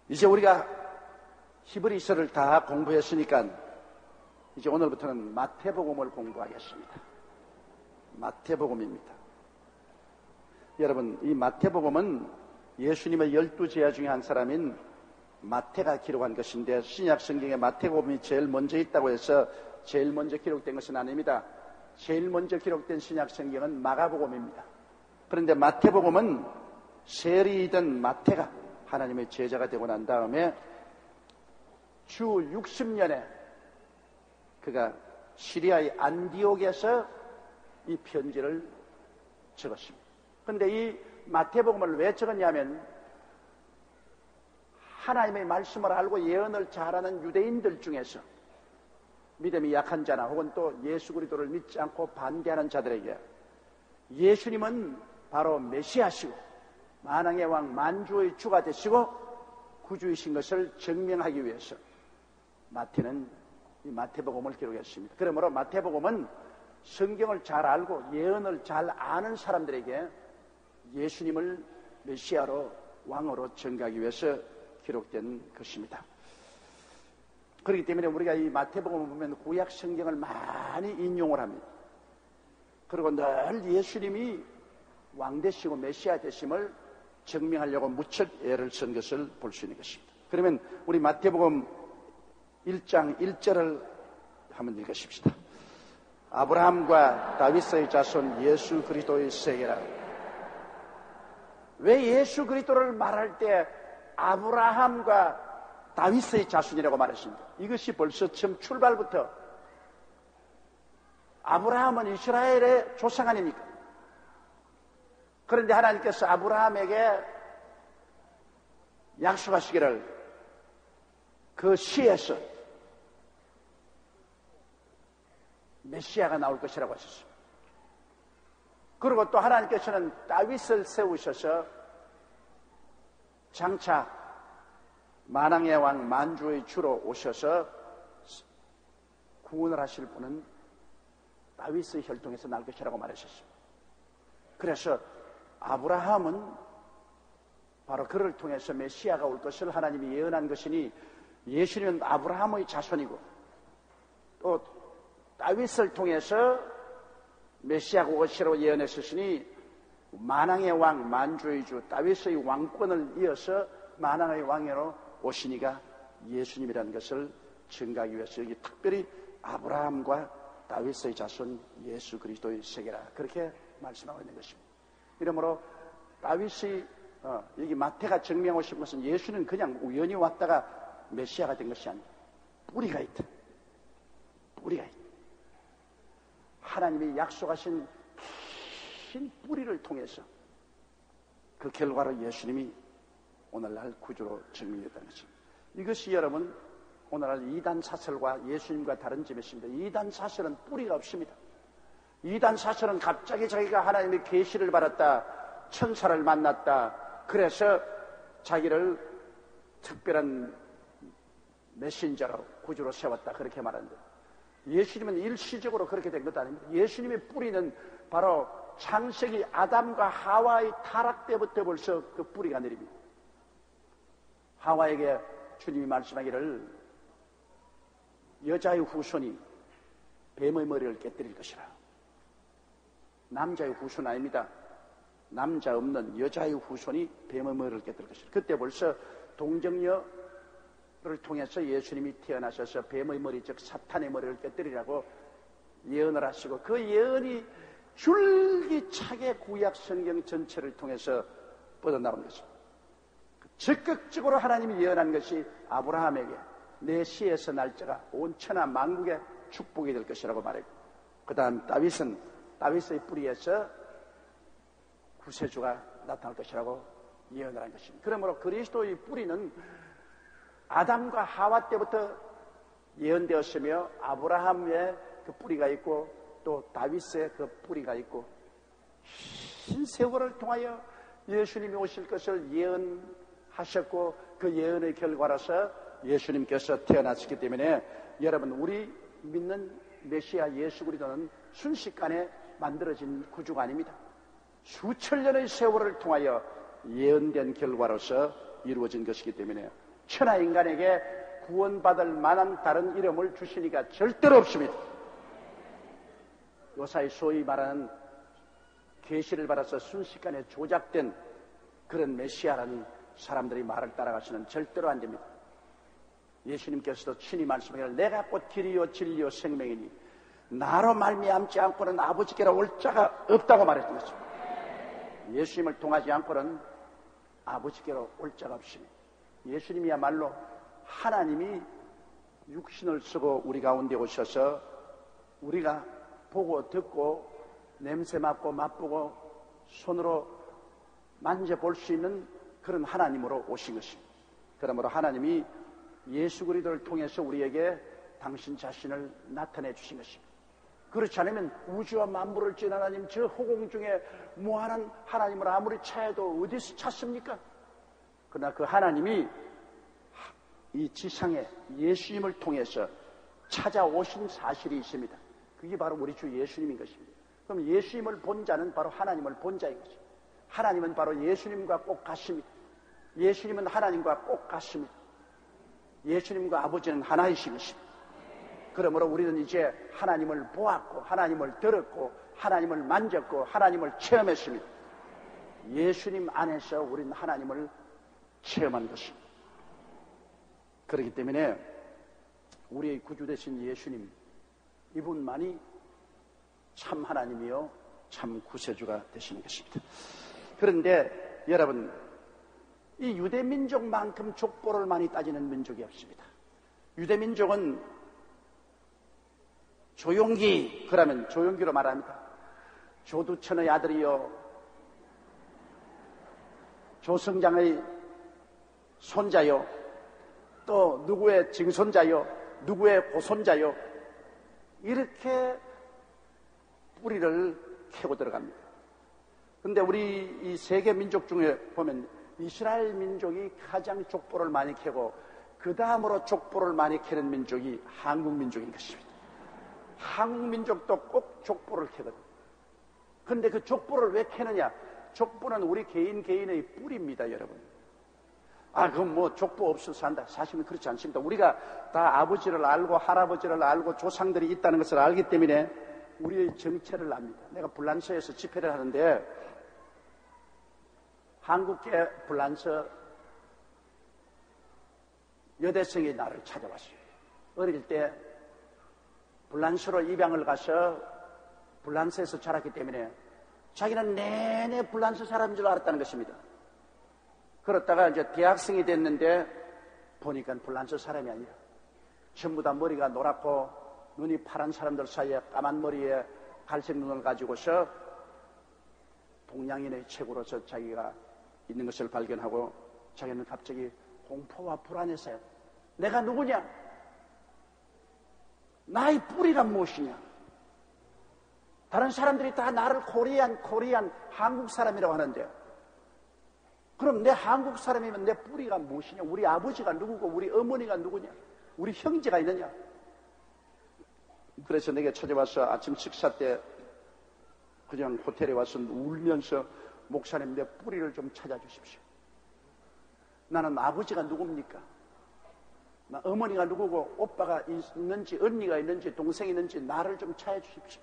이제 우리가 히브리서를 다 공부했으니까 이제 오늘부터는 마태복음을 공부하겠습니다. 마태복음입니다. 여러분, 이 마태복음은 예수님의 12제자 중에 한 사람인 마태가 기록한 것인데, 신약 성경에 마태복음이 제일 먼저 있다고 해서 제일 먼저 기록된 것은 아닙니다. 제일 먼저 기록된 신약 성경은 마가복음입니다. 그런데 마태복음은 세리이던 마태가 하나님의 제자가 되고 난 다음에 주 60년에 그가 시리아의 안디옥에서 이 편지를 적었습니다. 그런데 이 마태복음을 왜 적었냐면, 하나님의 말씀을 알고 예언을 잘하는 유대인들 중에서 믿음이 약한 자나 혹은 또 예수 그리스도를 믿지 않고 반대하는 자들에게 예수님은 바로 메시아시고 만왕의 왕 만주의 주가 되시고 구주이신 것을 증명하기 위해서 마태는 이 마태복음을 기록했습니다. 그러므로 마태복음은 성경을 잘 알고 예언을 잘 아는 사람들에게 예수님을 메시아로 왕으로 전가하기 위해서 기록된 것입니다. 그렇기 때문에 우리가 이 마태복음을 보면 구약 성경을 많이 인용을 합니다. 그리고 늘 예수님이 왕 되시고 메시아 되심을 증명하려고 무척 애를 쓴 것을 볼 수 있는 것입니다. 그러면 우리 마태복음 1장 1절을 한번 읽으십시다. 아브라함과 다윗의 자손 예수 그리스도의 세계라. 왜 예수 그리스도를 말할 때 아브라함과 다윗의 자손이라고 말했습니다. 이것이 벌써 처음 출발부터 아브라함은 이스라엘의 조상 아닙니까? 그런데 하나님께서 아브라함에게 약속하시기를 그 씨에서 메시아가 나올 것이라고 하셨습니다. 그리고 또 하나님께서는 다윗을 세우셔서 장차 만왕의 왕 만주의 주로 오셔서 구원을 하실 분은 다윗의 혈통에서 날 것이라고 말하셨습니다. 그래서 아브라함은 바로 그를 통해서 메시아가 올 것을 하나님이 예언한 것이니, 예수님은 아브라함의 자손이고 또 다윗을 통해서 메시아가 올 것이라고 예언했으니, 만왕의 왕 만주의 주 다윗의 왕권을 이어서 만왕의 왕으로 오시니가 예수님이라는 것을 증가하기 위해서 여기 특별히 아브라함과 다윗의 자손 예수 그리스도의 세계라, 그렇게 말씀하고 있는 것입니다. 이러므로 다윗이 여기 마태가 증명하고 싶은 것은 예수는 그냥 우연히 왔다가 메시아가 된 것이 아니라 뿌리가 있다. 뿌리가 있다. 하나님이 약속하신 긴 뿌리를 통해서 그 결과로 예수님이 오늘날 구주로 증명됐다는 것입니다. 이것이 여러분 오늘날 이단 사설과 예수님과 다른 점이 있습니다. 이단 사설은 뿌리가 없습니다. 이단 사설은 갑자기 자기가 하나님의 계시를 받았다, 천사를 만났다, 그래서 자기를 특별한 메신저로 구주로 세웠다, 그렇게 말하는데, 예수님은 일시적으로 그렇게 된 것도 아닙니다. 예수님의 뿌리는 바로 창세기 아담과 하와의 타락 때부터 벌써 그 뿌리가 내립니다. 하와에게 주님이 말씀하기를 여자의 후손이 뱀의 머리를 깨뜨릴 것이라. 남자의 후손 아닙니다. 남자 없는 여자의 후손이 뱀의 머리를 깨뜨릴 것이라. 그때 벌써 동정녀를 통해서 예수님이 태어나셔서 뱀의 머리, 즉 사탄의 머리를 깨뜨리라고 예언을 하시고, 그 예언이 줄기차게 구약 성경 전체를 통해서 뻗어나온 것입니다. 적극적으로 하나님이 예언한 것이 아브라함에게 내 씨에서 날짜가 온 천하 만국의 축복이 될 것이라고 말했고, 그 다음 다윗의 뿌리에서 구세주가 나타날 것이라고 예언을 한 것입니다. 그러므로 그리스도의 뿌리는 아담과 하와 때부터 예언되었으며, 아브라함의 그 뿌리가 있고 또 다윗의 그 뿌리가 있고, 긴 세월을 통하여 예수님이 오실 것을 예언하셨고, 그 예언의 결과로서 예수님께서 태어나셨기 때문에 여러분, 우리 믿는 메시아 예수 그리스도는 순식간에 만들어진 구주가 아닙니다. 수천 년의 세월을 통하여 예언된 결과로서 이루어진 것이기 때문에 천하 인간에게 구원받을 만한 다른 이름을 주시니까 절대로 없습니다. 요사이 소위 말하는 계시를 받아서 순식간에 조작된 그런 메시아라는 사람들이 말을 따라가시는 절대로 안 됩니다. 예수님께서도 친히 말씀하기를 내가 곧 길이요 진리요 생명이니 나로 말미암지 않고는 아버지께로 올 자가 없다고 말했던 것입니다. 예수님을 통하지 않고는 아버지께로 올 자가 없습니다. 예수님이야말로 하나님이 육신을 쓰고 우리 가운데 오셔서 우리가 보고 듣고 냄새 맡고 맛보고 손으로 만져볼 수 있는 그런 하나님으로 오신 것입니다. 그러므로 하나님이 예수 그리스도를 통해서 우리에게 당신 자신을 나타내 주신 것입니다. 그렇지 않으면 우주와 만물을 지은 하나님, 저 허공 중에 무한한 하나님을 아무리 찾아도 어디서 찾습니까? 그러나 그 하나님이 이 지상에 예수님을 통해서 찾아오신 사실이 있습니다. 그게 바로 우리 주 예수님인 것입니다. 그럼 예수님을 본 자는 바로 하나님을 본 자인 것입니다. 하나님은 바로 예수님과 꼭 같습니다. 예수님은 하나님과 꼭 같습니다. 예수님과 아버지는 하나이신 것입니다. 그러므로 우리는 이제 하나님을 보았고 하나님을 들었고 하나님을 만졌고 하나님을 체험했습니다. 예수님 안에서 우리는 하나님을 체험한 것입니다. 그렇기 때문에 우리의 구주 되신 예수님, 이분만이 참 하나님이요 참 구세주가 되시는 것입니다. 그런데 여러분, 이 유대민족만큼 족보를 많이 따지는 민족이 없습니다. 유대민족은 조용기, 그러면 조용기로 말합니다. 조두천의 아들이요 조승장의 손자요, 또 누구의 증손자요, 누구의 고손자요, 이렇게 뿌리를 캐고 들어갑니다. 그런데 우리 이 세계 민족 중에 보면 이스라엘 민족이 가장 족보를 많이 캐고 그 다음으로 족보를 많이 캐는 민족이 한국 민족인 것입니다. 한국 민족도 꼭 족보를 캐거든요. 그런데 그 족보를 왜 캐느냐? 족보는 우리 개인의 뿌리입니다, 여러분. 그럼 뭐 족보 없어서 산다. 사실은 그렇지 않습니다. 우리가 다 아버지를 알고 할아버지를 알고 조상들이 있다는 것을 알기 때문에 우리의 정체를 압니다. 내가 불란서에서 집회를 하는데 한국계 불란서 여대생이 나를 찾아왔어요. 어릴 때 불란서로 입양을 가서 불란서에서 자랐기 때문에 자기는 내내 불란서 사람인 줄 알았다는 것입니다. 그러다가 이제 대학생이 됐는데 보니까 불란서 사람이 아니라 전부 다 머리가 노랗고 눈이 파란 사람들 사이에 까만 머리에 갈색 눈을 가지고서 동양인의 책으로서 자기가 있는 것을 발견하고 자기는 갑자기 공포와 불안해서요. 내가 누구냐? 나의 뿌리가 무엇이냐? 다른 사람들이 다 나를 코리안 한국 사람이라고 하는데, 그럼 내 한국 사람이면 내 뿌리가 무엇이냐? 우리 아버지가 누구고 우리 어머니가 누구냐? 우리 형제가 있느냐? 그래서 내게 찾아와서 아침 식사 때 그냥 호텔에 와서 울면서 목사님 내 뿌리를 좀 찾아주십시오. 나는 아버지가 누굽니까? 나 어머니가 누구고 오빠가 있는지 언니가 있는지 동생이 있는지 나를 좀 찾아주십시오.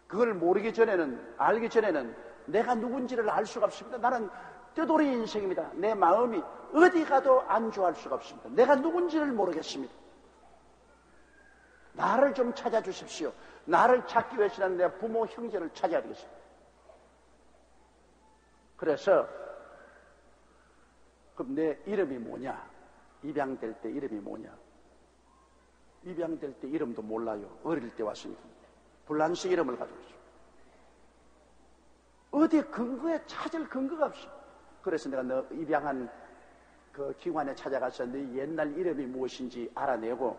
그걸 모르기 전에는, 알기 전에는 내가 누군지를 알 수가 없습니다. 나는 떼돌이 인생입니다. 내 마음이 어디 가도 안주할 수가 없습니다. 내가 누군지를 모르겠습니다. 나를 좀 찾아주십시오. 나를 찾기 위해서는 내 부모 형제를 찾아야 되겠습니다. 그래서 그럼 내 이름이 뭐냐? 입양될 때 이름이 뭐냐? 입양될 때 이름도 몰라요. 어릴 때 왔으니까. 불란서 이름을 가지고 있어요. 어디에 근거에 찾을 근거가 없어. 그래서 내가 너 입양한 그 기관에 찾아가서 네 옛날 이름이 무엇인지 알아내고,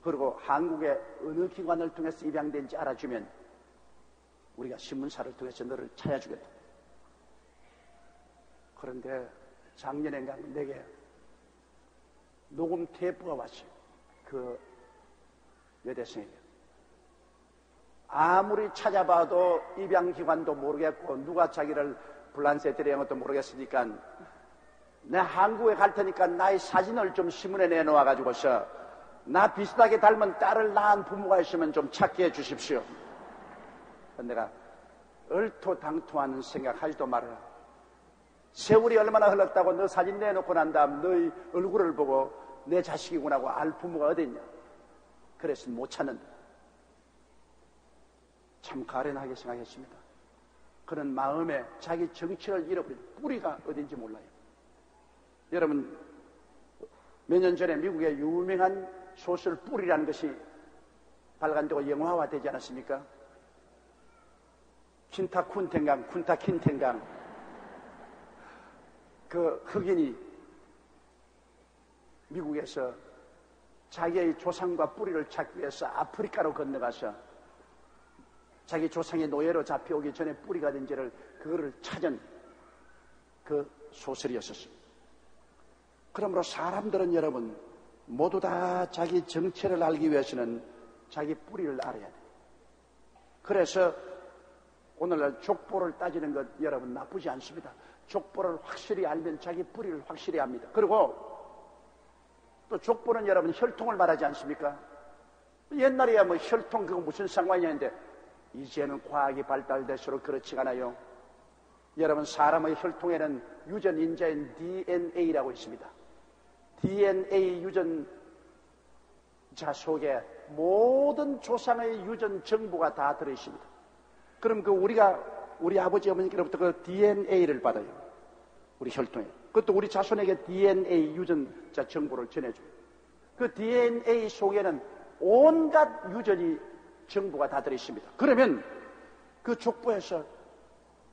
그리고 한국의 어느 기관을 통해서 입양된지 알아주면 우리가 신문사를 통해서 너를 찾아주겠다. 그런데 작년에 내게 녹음 테이프가 왔어요. 그 여대생에게. 아무리 찾아봐도 입양기관도 모르겠고 누가 자기를 불란서에 데려간 것도 모르겠으니까 내 한국에 갈 테니까 나의 사진을 좀 신문에 내놓아가지고서 나 비슷하게 닮은 딸을 낳은 부모가 있으면 좀 찾게 해주십시오. 내가 얼토당토하는 생각하지도 말아라. 세월이 얼마나 흘렀다고 너 사진 내놓고 난 다음 너의 얼굴을 보고 내 자식이구나 하고 알 부모가 어디 있냐. 그래서 못 찾는다. 참 가련하게 생각했습니다. 그런 마음에 자기 정체를 잃어버린 뿌리가 어딘지 몰라요. 여러분, 몇 년 전에 미국의 유명한 소설 뿌리라는 것이 발간되고 영화화되지 않았습니까? 쿤타 킨텐강 그 흑인이 미국에서 자기의 조상과 뿌리를 찾기 위해서 아프리카로 건너가서 자기 조상의 노예로 잡혀오기 전에 뿌리가 된지를 그거를 찾은 그 소설이었었습니다. 그러므로 사람들은 여러분 모두 다 자기 정체를 알기 위해서는 자기 뿌리를 알아야 돼요. 그래서 오늘날 족보를 따지는 것 여러분 나쁘지 않습니다. 족보를 확실히 알면 자기 뿌리를 확실히 압니다. 그리고 또 족보는 여러분 혈통을 말하지 않습니까? 옛날에야 뭐 혈통 그거 무슨 상관이 있는데 이제는 과학이 발달될수록 그렇지가 않아요. 여러분 사람의 혈통에는 유전인자인 DNA라고 있습니다. DNA 유전자 속에 모든 조상의 유전 정보가 다 들어있습니다. 그럼 우리 아버지 어머니께로부터 그 DNA를 받아요. 우리 혈통에. 그것도 우리 자손에게 DNA 유전자 정보를 전해줘요. 그 DNA 속에는 온갖 유전이 정보가 다 들어있습니다. 그러면 그 족보에서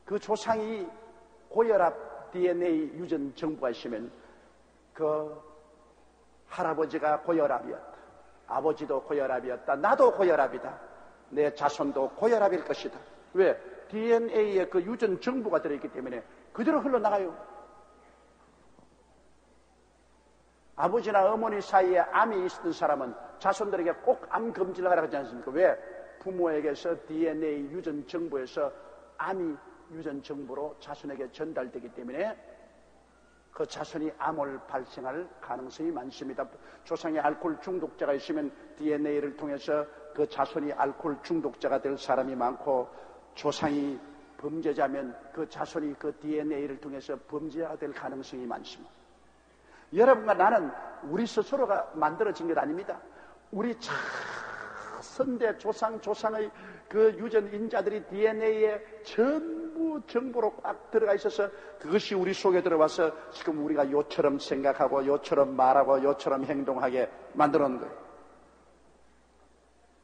그 조상이 고혈압 DNA 유전 정보가 있으면 그 할아버지가 고혈압이었다. 아버지도 고혈압이었다. 나도 고혈압이다. 내 자손도 고혈압일 것이다. 왜? DNA에 그 유전 정보가 들어있기 때문에 그대로 흘러나가요. 아버지나 어머니 사이에 암이 있었던 사람은 자손들에게 꼭 암 검진을 하라고 하지 않습니까? 왜? 부모에게서 DNA 유전 정보에서 암이 유전 정보로 자손에게 전달되기 때문에 그 자손이 암을 발생할 가능성이 많습니다. 조상에 알코올 중독자가 있으면 DNA를 통해서 그 자손이 알코올 중독자가 될 사람이 많고, 조상이 범죄자면 그 자손이 그 DNA를 통해서 범죄자가 될 가능성이 많습니다. 여러분과 나는 우리 스스로가 만들어진 것 아닙니다. 우리 선대 조상의 그 유전 인자들이 DNA에 전부 정보로 꽉 들어가 있어서 그것이 우리 속에 들어와서 지금 우리가 요처럼 생각하고 요처럼 말하고 요처럼 행동하게 만들어 놓은 거예요.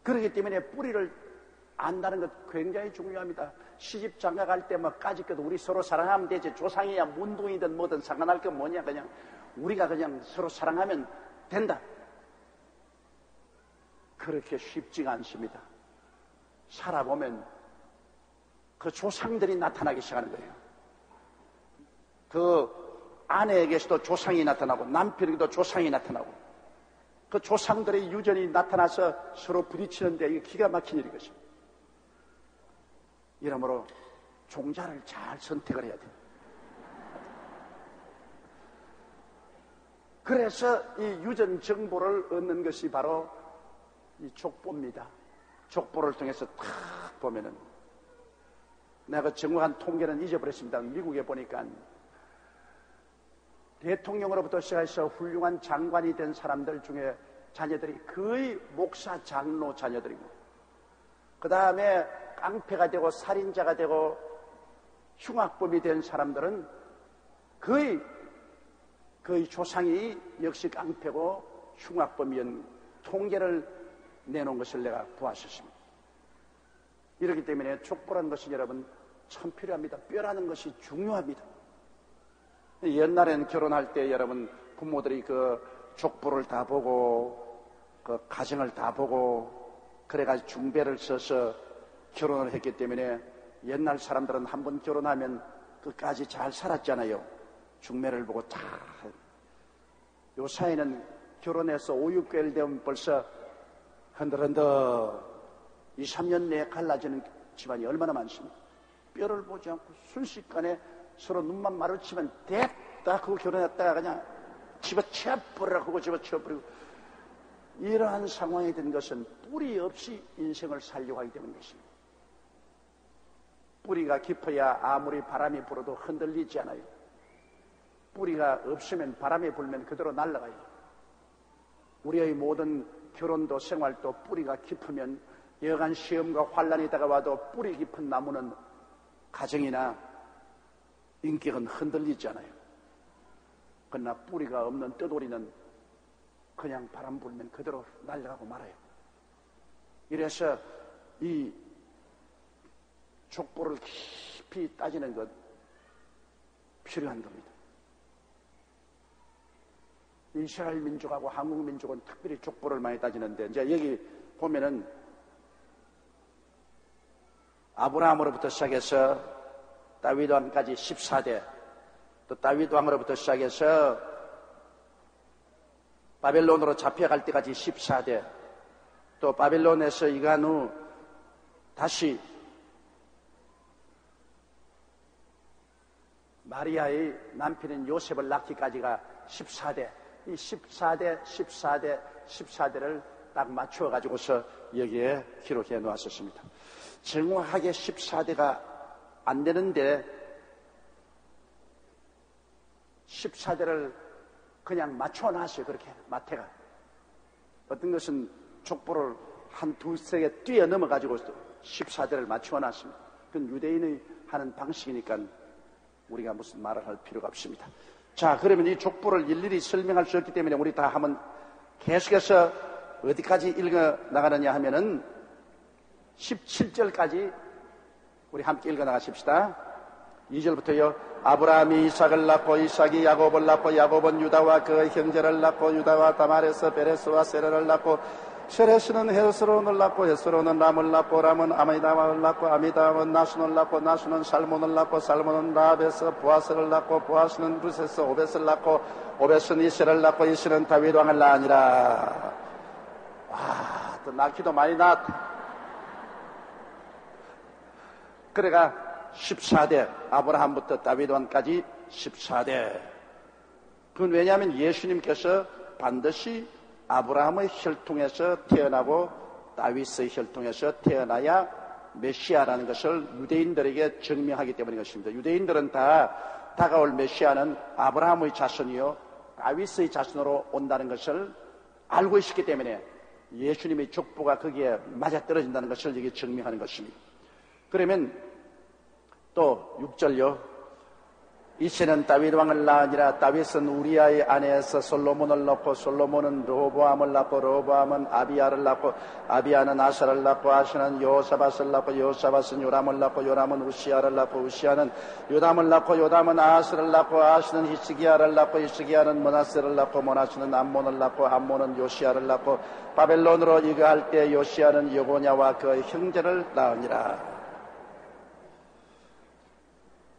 그렇기 때문에 뿌리를 안다는 것 굉장히 중요합니다. 시집 장가 갈 때 뭐 까짓거도 우리 서로 사랑하면 되지. 조상이야 문둥이든 뭐든 상관할 건 뭐냐. 그냥 우리가 그냥 서로 사랑하면 된다. 그렇게 쉽지가 않습니다. 살아보면 그 조상들이 나타나기 시작하는 거예요. 그 아내에게서도 조상이 나타나고 남편에게도 조상이 나타나고 그 조상들의 유전이 나타나서 서로 부딪히는데 이게 기가 막힌 일이겠습니다. 이러므로 종자를 잘 선택을 해야 돼요. 그래서 이 유전 정보를 얻는 것이 바로 이 족보입니다. 족보를 통해서 탁 보면은 내가 정확한 통계는 잊어버렸습니다. 미국에 보니까 대통령으로부터 시작해서 훌륭한 장관이 된 사람들 중에 자녀들이 거의 목사, 장로 자녀들이고, 그 다음에 깡패가 되고 살인자가 되고 흉악범이 된 사람들은 거의 조상이 역시 깡패고 흉악범이었는 통계를 내놓은 것을 내가 보았었습니다. 이렇기 때문에 족보라는 것이 여러분 참 필요합니다. 뼈라는 것이 중요합니다. 옛날에는 결혼할 때 여러분 부모들이 그 족보를 다 보고 그 가정을 다 보고 그래가지고 중배를 써서 결혼을 했기 때문에 옛날 사람들은 한번 결혼하면 끝까지 잘 살았잖아요. 중매를 보고 다. 요 사이는 결혼해서 5, 6개월 되면 벌써 흔들흔들 2, 3년 내에 갈라지는 집안이 얼마나 많습니까? 뼈를 보지 않고 순식간에 서로 눈만 마주치면 딱 그거 결혼했다가 그냥 집어치워버리라, 그거 집어치워버리고, 이러한 상황이 된 것은 뿌리 없이 인생을 살려고 하기 때문인 것입니다. 뿌리가 깊어야 아무리 바람이 불어도 흔들리지 않아요. 뿌리가 없으면 바람이 불면 그대로 날아가요. 우리의 모든 결혼도 생활도 뿌리가 깊으면 여간 시험과 환란이 다가와도 뿌리 깊은 나무는 가정이나 인격은 흔들리지 않아요. 그러나 뿌리가 없는 떠돌이는 그냥 바람 불면 그대로 날아가고 말아요. 이래서 이 족보를 깊이 따지는 것 필요한 겁니다. 이스라엘 민족하고 한국 민족은 특별히 족보를 많이 따지는데, 이제 여기 보면은 아브라함으로부터 시작해서 다윗 왕까지 14대, 또 다윗 왕으로부터 시작해서 바벨론으로 잡혀갈 때까지 14대, 또 바벨론에서 이간 후 다시 마리아의 남편인 요셉을 낳기까지가 14대, 이 14대, 14대, 14대를 딱 맞춰가지고서 여기에 기록해 놓았었습니다. 정확하게 14대가 안 되는데 14대를 그냥 맞춰놨어요. 그렇게 마태가. 어떤 것은 족보를 한 두세 개 뛰어넘어가지고 14대를 맞춰놨습니다. 그건 유대인이 하는 방식이니까 우리가 무슨 말을 할 필요가 없습니다. 자, 그러면 이 족보를 일일이 설명할 수 없기 때문에 우리 다 한번 계속해서 어디까지 읽어 나가느냐 하면은 17절까지 우리 함께 읽어 나가십시다. 2절부터요. 아브라함이 이삭을 낳고 이삭이 야곱을 낳고 야곱은 유다와 그 형제를 낳고 유다와 다말에서 베레스와 세레를 낳고 세레스는 헤스론을 낳고 헤스론은 람을 낳고 람은 아미다마를 낳고 아미다마는 나순을 낳고 나순은 살몬을 낳고 살몬은 라합에서 보아스를 낳고 보아스는 루세서 오벳을 낳고 오벳은 이세를 낳고 이세는 다윗 왕을 낳으니라. 와, 또 낳기도 많이 낳았다. 그래가 14대, 아브라함부터 다윗 왕까지 14대. 그건 왜냐하면 예수님께서 반드시 아브라함의 혈통에서 태어나고 다윗의 혈통에서 태어나야 메시아라는 것을 유대인들에게 증명하기 때문인 것입니다. 유대인들은 다 다가올 메시아는 아브라함의 자손이요 다윗의 자손으로 온다는 것을 알고 있었기 때문에 예수님의 족보가 거기에 맞아떨어진다는 것을 여기 증명하는 것입니다. 그러면 또 6절요. 이세는 다윗 왕을 낳으니라. 다윗은 우리아의 아내에서 솔로몬을 낳고 솔로몬은 르호보암을 낳고 르호보암은 아비야를 낳고 아비야는 아사를 낳고 아사는 여호사밧을 낳고 여호사밧은 요람을 낳고 요람은 우시야를 낳고 우시야는 요담을 낳고 요담은 아하스를 낳고 아하스는 히스기야를 낳고 히스기야는 므낫세를 낳고 므낫세는 암몬을 낳고 암몬은 요시야를 낳고 바벨론으로 이거할 때 요시야는 여고냐와 그 형제를 낳으니라.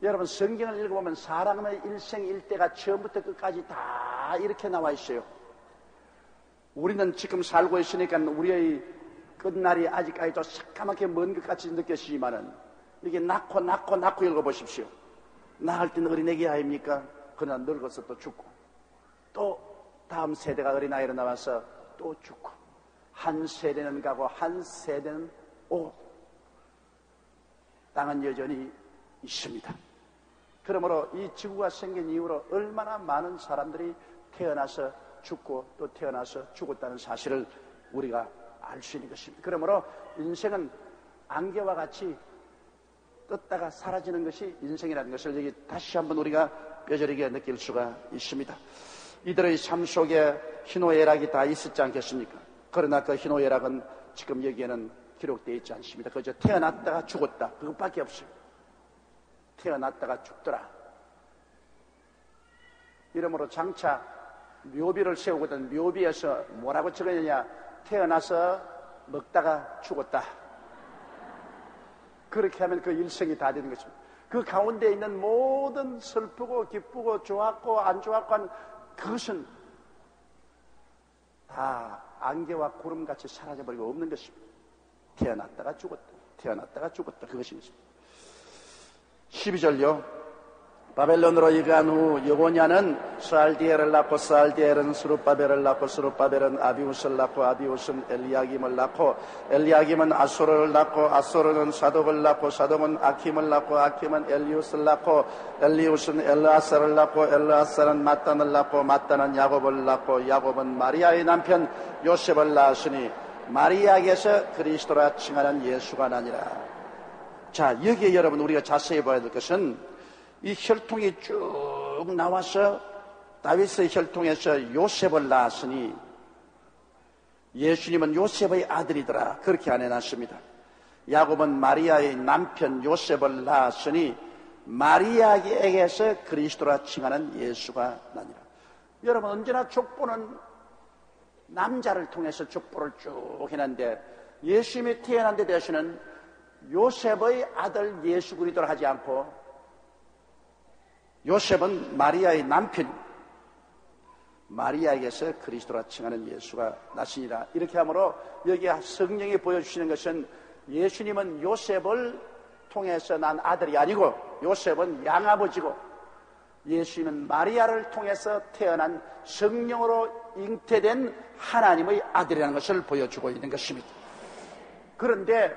여러분 성경을 읽어보면 사람의 일생 일대가 처음부터 끝까지 다 이렇게 나와 있어요. 우리는 지금 살고 있으니까 우리의 끝날이 아직까지도 새까맣게 먼 것 같이 느껴지지만은 이게 낳고 읽어보십시오. 낳을 때는 어린애기 아닙니까? 그러나 늙어서 또 죽고 또 다음 세대가 어린아이로 나와서 또 죽고 한 세대는 가고 한 세대는 오고 땅은 여전히 있습니다. 그러므로 이 지구가 생긴 이후로 얼마나 많은 사람들이 태어나서 죽고 또 태어나서 죽었다는 사실을 우리가 알 수 있는 것입니다. 그러므로 인생은 안개와 같이 떴다가 사라지는 것이 인생이라는 것을 여기 다시 한번 우리가 뼈저리게 느낄 수가 있습니다. 이들의 삶 속에 희노애락이 다 있었지 않겠습니까? 그러나 그 희노애락은 지금 여기에는 기록되어 있지 않습니다. 그저 태어났다가 죽었다, 그것밖에 없어요. 태어났다가 죽더라. 이러므로 장차 묘비를 세우거든 묘비에서 뭐라고 적었느냐? 태어나서 먹다가 죽었다. 그렇게 하면 그 일생이 다 되는 것입니다. 그 가운데 있는 모든 슬프고 기쁘고 좋았고 안 좋았고 하는 그것은 다 안개와 구름같이 사라져버리고 없는 것입니다. 태어났다가 죽었다. 태어났다가 죽었다. 그것이 있습니다. 12절요. 바벨론으로 이간 후 여고냐는 스알디엘을 낳고 스알디엘은 스룹바벨을 낳고 스룹바벨은 아비우스를 낳고 아비우스는 엘리야김을 낳고 엘리야김은 아소르를 낳고 아소르는 사독을 낳고 사독은 아킴을 낳고 아킴은 엘리우스를 낳고 엘리우스는 엘르아사를 낳고 엘르아사는 마단을 낳고 마단은 야곱을 낳고 야곱은 마리아의 남편 요셉을 낳았으니 마리아에게서 그리스도라 칭하는 예수가 나니라. 자, 여기에 여러분 우리가 자세히 봐야 될 것은 이 혈통이 쭉 나와서 다윗의 혈통에서 요셉을 낳았으니 예수님은 요셉의 아들이더라. 그렇게 안 해놨습니다. 야곱은 마리아의 남편 요셉을 낳았으니 마리아에게서 그리스도라 칭하는 예수가 나니라. 여러분 언제나 족보는 남자를 통해서 족보를 쭉 해놨는데 예수님이 태어난 데 대해서는 요셉의 아들 예수 그리스도를 하지 않고 요셉은 마리아의 남편, 마리아에게서 그리스도라 칭하는 예수가 나시니라. 이렇게 하므로 여기 성령이 보여주시는 것은 예수님은 요셉을 통해서 난 아들이 아니고 요셉은 양아버지고 예수님은 마리아를 통해서 태어난 성령으로 잉태된 하나님의 아들이라는 것을 보여주고 있는 것입니다. 그런데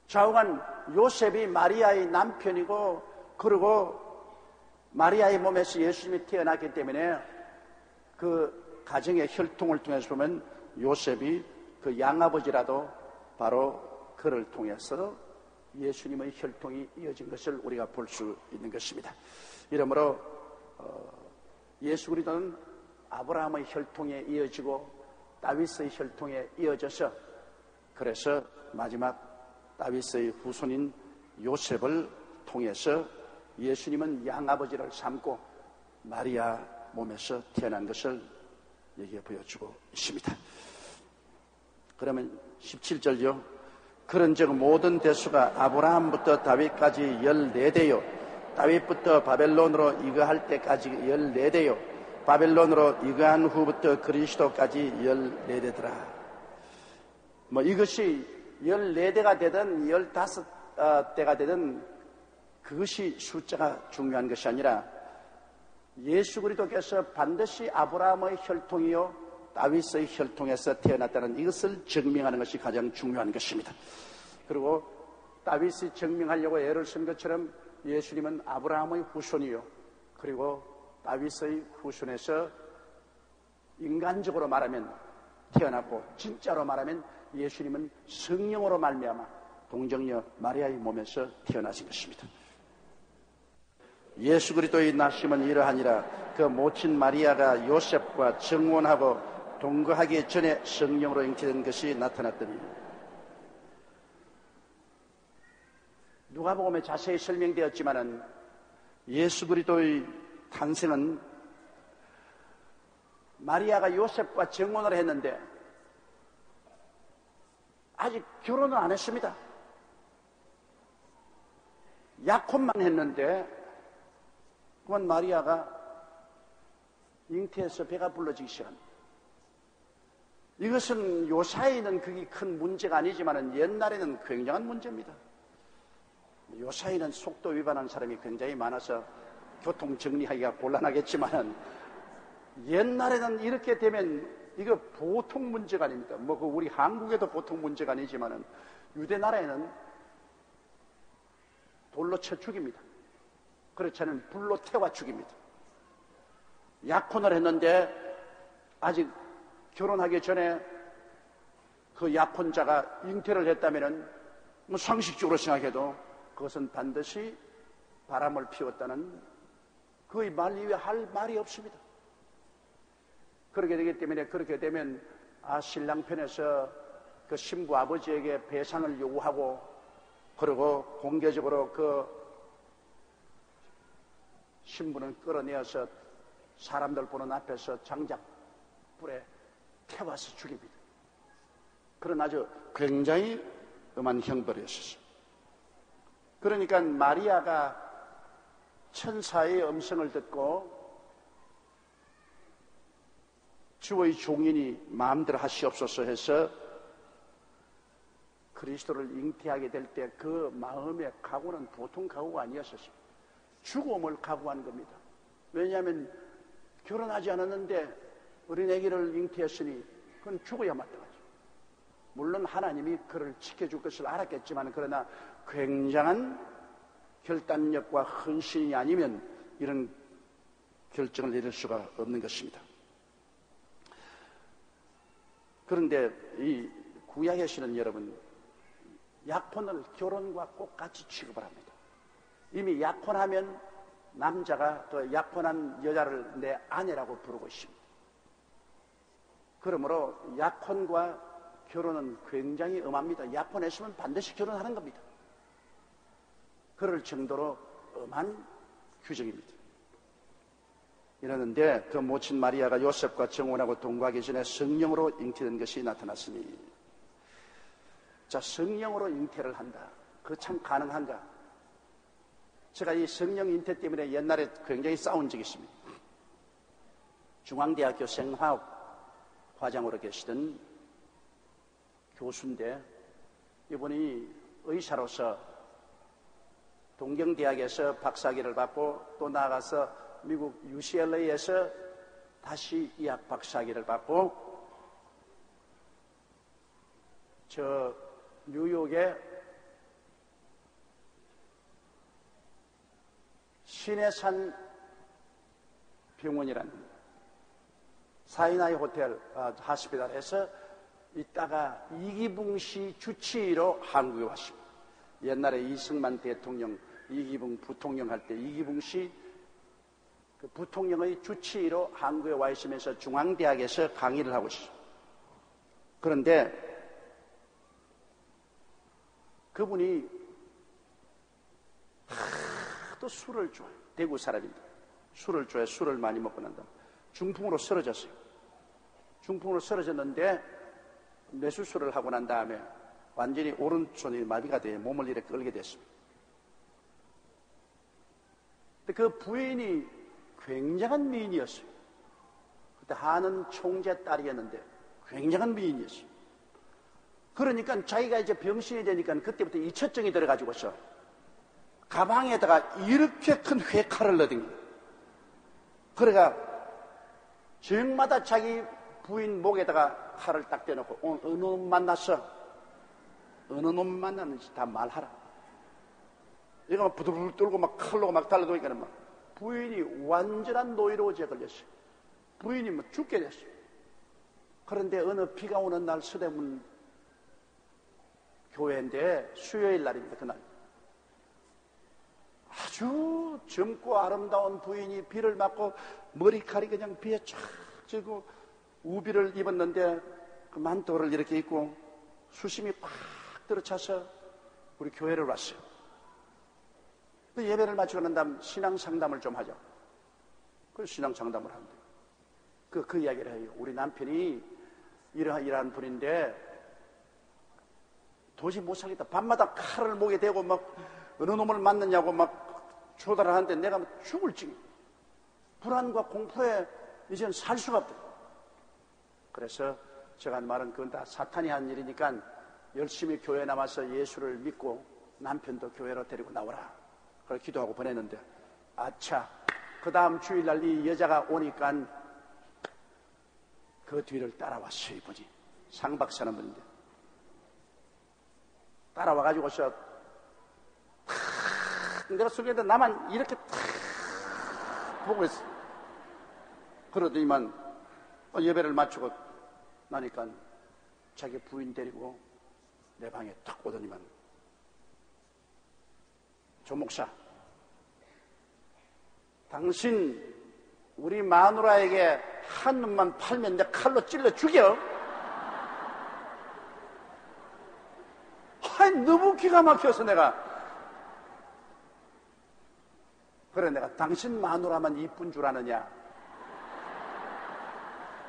좌우간 요셉이 마리아의 남편이고 그리고 마리아의 몸에서 예수님이 태어났기 때문에 그 가정의 혈통을 통해서 보면 요셉이 그 양아버지라도 바로 그를 통해서 예수님의 혈통이 이어진 것을 우리가 볼 수 있는 것입니다. 이러므로 예수 그리스도는 아브라함의 혈통에 이어지고 다윗의 혈통에 이어져서 그래서 마지막 다윗의 후손인 요셉을 통해서 예수님은 양아버지를 삼고 마리아 몸에서 태어난 것을 여기에 보여주고 있습니다. 그러면 17절요. 그런즉 모든 대수가 아브라함부터 다윗까지 14대요 다윗부터 바벨론으로 이거할 때까지 14대요 바벨론으로 이거한 후부터 그리스도까지 14대더라. 이것이 14대가 되든 15대가 되든 그것이 숫자가 중요한 것이 아니라 예수 그리스도께서 반드시 아브라함의 혈통이요 다윗의 혈통에서 태어났다는 이것을 증명하는 것이 가장 중요한 것입니다. 그리고 다윗이 증명하려고 애를 쓴 것처럼 예수님은 아브라함의 후손이요 그리고 다윗의 후손에서 인간적으로 말하면 태어났고 진짜로 말하면 예수님은 성령으로 말미암아 동정녀 마리아의 몸에서 태어나신 것입니다. 예수 그리스도의 나심은 이러하니라. 그 모친 마리아가 요셉과 정혼하고 동거하기 전에 성령으로 잉태된 것이 나타났더니 누가복음에 자세히 설명되었지만은 예수 그리스도의 탄생은 마리아가 요셉과 정혼을 했는데 아직 결혼을 안 했습니다. 약혼만 했는데 그건 마리아가 잉태해서 배가 불러지기 시작합니다. 이것은 요사이는 그게 큰 문제가 아니지만 옛날에는 굉장한 문제입니다. 요사이는 속도 위반하는 사람이 굉장히 많아서 교통 정리하기가 곤란하겠지만 옛날에는 이렇게 되면 이거 보통 문제가 아닙니다. 우리 한국에도 보통 문제가 아니지만 유대 나라에는 돌로 쳐 죽입니다. 그렇지 않으면 불로 태워 죽입니다. 약혼을 했는데 아직 결혼하기 전에 그 약혼자가 잉태를 했다면 상식적으로 생각해도 그것은 반드시 바람을 피웠다는 그의 말 이외에 할 말이 없습니다. 그렇게 되기 때문에 그렇게 되면 신랑 편에서 그 신부 아버지에게 배상을 요구하고 그리고 공개적으로 그 신부는 끌어내어서 사람들 보는 앞에서 장작 불에 태워서 죽입니다. 그런 아주 굉장히 음한 형벌이었어요. 그러니까 마리아가 천사의 음성을 듣고 주의 종인이 마음대로 하시옵소서 해서 그리스도를 잉태하게 될 때 그 마음의 각오는 보통 각오가 아니었었습니다. 죽음을 각오한 겁니다. 왜냐하면 결혼하지 않았는데 어린애기를 잉태했으니 그건 죽어야 마땅하죠. 물론 하나님이 그를 지켜줄 것을 알았겠지만, 그러나 굉장한 결단력과 헌신이 아니면 이런 결정을 내릴 수가 없는 것입니다. 그런데 이 구약의 신은 여러분, 약혼을 결혼과 꼭 같이 취급을 합니다. 이미 약혼하면 남자가 그 약혼한 여자를 내 아내라고 부르고 있습니다. 그러므로 약혼과 결혼은 굉장히 엄합니다. 약혼했으면 반드시 결혼하는 겁니다. 그럴 정도로 엄한 규정입니다. 이러는데 그 모친 마리아가 요셉과 정혼하고 동거하기 전에 성령으로 잉태된 것이 나타났으니, 자, 성령으로 잉태를 한다. 그거 참 가능한가? 제가 이 성령 잉태 때문에 옛날에 굉장히 싸운 적이 있습니다. 중앙대학교 생화학 과장으로 계시던 교수인데, 이분이 의사로서 동경대학에서 박사학위를 받고 또 나아가서 미국 UCLA에서 다시 의학 박사학위를 받고 저 뉴욕의 신해산 병원이라는 사이나이 호텔 하스피탈에서 있다가 이기붕 씨 주치의로 한국에 왔습니다. 옛날에 이승만 대통령, 이기붕 부통령 할 때 이기붕 씨 그 부통령의 주치의로 한국에 와 있으면서 중앙대학에서 강의를 하고 있어요. 그런데 그분이 하도 술을 좋아해요. 대구 사람인데 술을 좋아해. 술을 많이 먹고 난 다음에 중풍으로 쓰러졌어요. 중풍으로 쓰러졌는데 뇌수술을 하고 난 다음에 완전히 오른손이 마비가 돼 몸을 이렇게 끌게 됐습니다. 근데 그 부인이 굉장한 미인이었어요. 그때 한은 총재 딸이었는데 굉장한 미인이었어요. 그러니까 자기가 이제 병신이 되니까 그때부터 이처증이 들어가지고서 가방에다가 이렇게 큰 회칼을 넣은 거예요. 그래가 저녁마다 자기 부인 목에다가 칼을 딱 대놓고 오늘 어느 놈 만났어? 어느 놈 만났는지 다 말하라. 얘가 막 부들부들 떨고 막 칼로 막 달라도니까 막 부인이 완전한 노이로제에 걸렸어요. 부인이 뭐 죽게 됐어요. 그런데 어느 비가 오는 날 서대문 교회인데 수요일 날입니다. 그날 아주 젊고 아름다운 부인이 비를 맞고 머리칼이 그냥 비에 쫙 젖고 우비를 입었는데 그 만토를 이렇게 입고 수심이 팍 들어차서 우리 교회를 왔어요. 그 예배를 마치고 난 다음 신앙 상담을 좀 하자. 그 신앙 상담을 하는데 그 이야기를 해요. 우리 남편이 이러한 분인데 도저히 못 살겠다. 밤마다 칼을 목에 대고 막 어느 놈을 만났냐고 막 조달을 하는데 내가 죽을 지경. 불안과 공포에 이제는 살 수가 없다. 그래서 제가 한 말은 그건 다 사탄이 한 일이니까 열심히 교회에 남아서 예수를 믿고 남편도 교회로 데리고 나오라. 그걸 기도하고 보냈는데 아차, 그 다음 주일날 이 여자가 오니까 그 뒤를 따라왔어요. 이분이 상박사는 분인데 따라와가지고서 내가 속에다 나만 이렇게 탁 보고 있어. 그러더니만 예배를 마치고 나니까 자기 부인 데리고 내 방에 탁 오더니만 조 목사, 당신 우리 마누라에게 한 놈만 팔면 내 칼로 찔러 죽여. 아이, 너무 기가 막혀서 내가. 그래, 내가 당신 마누라만 이쁜 줄 아느냐?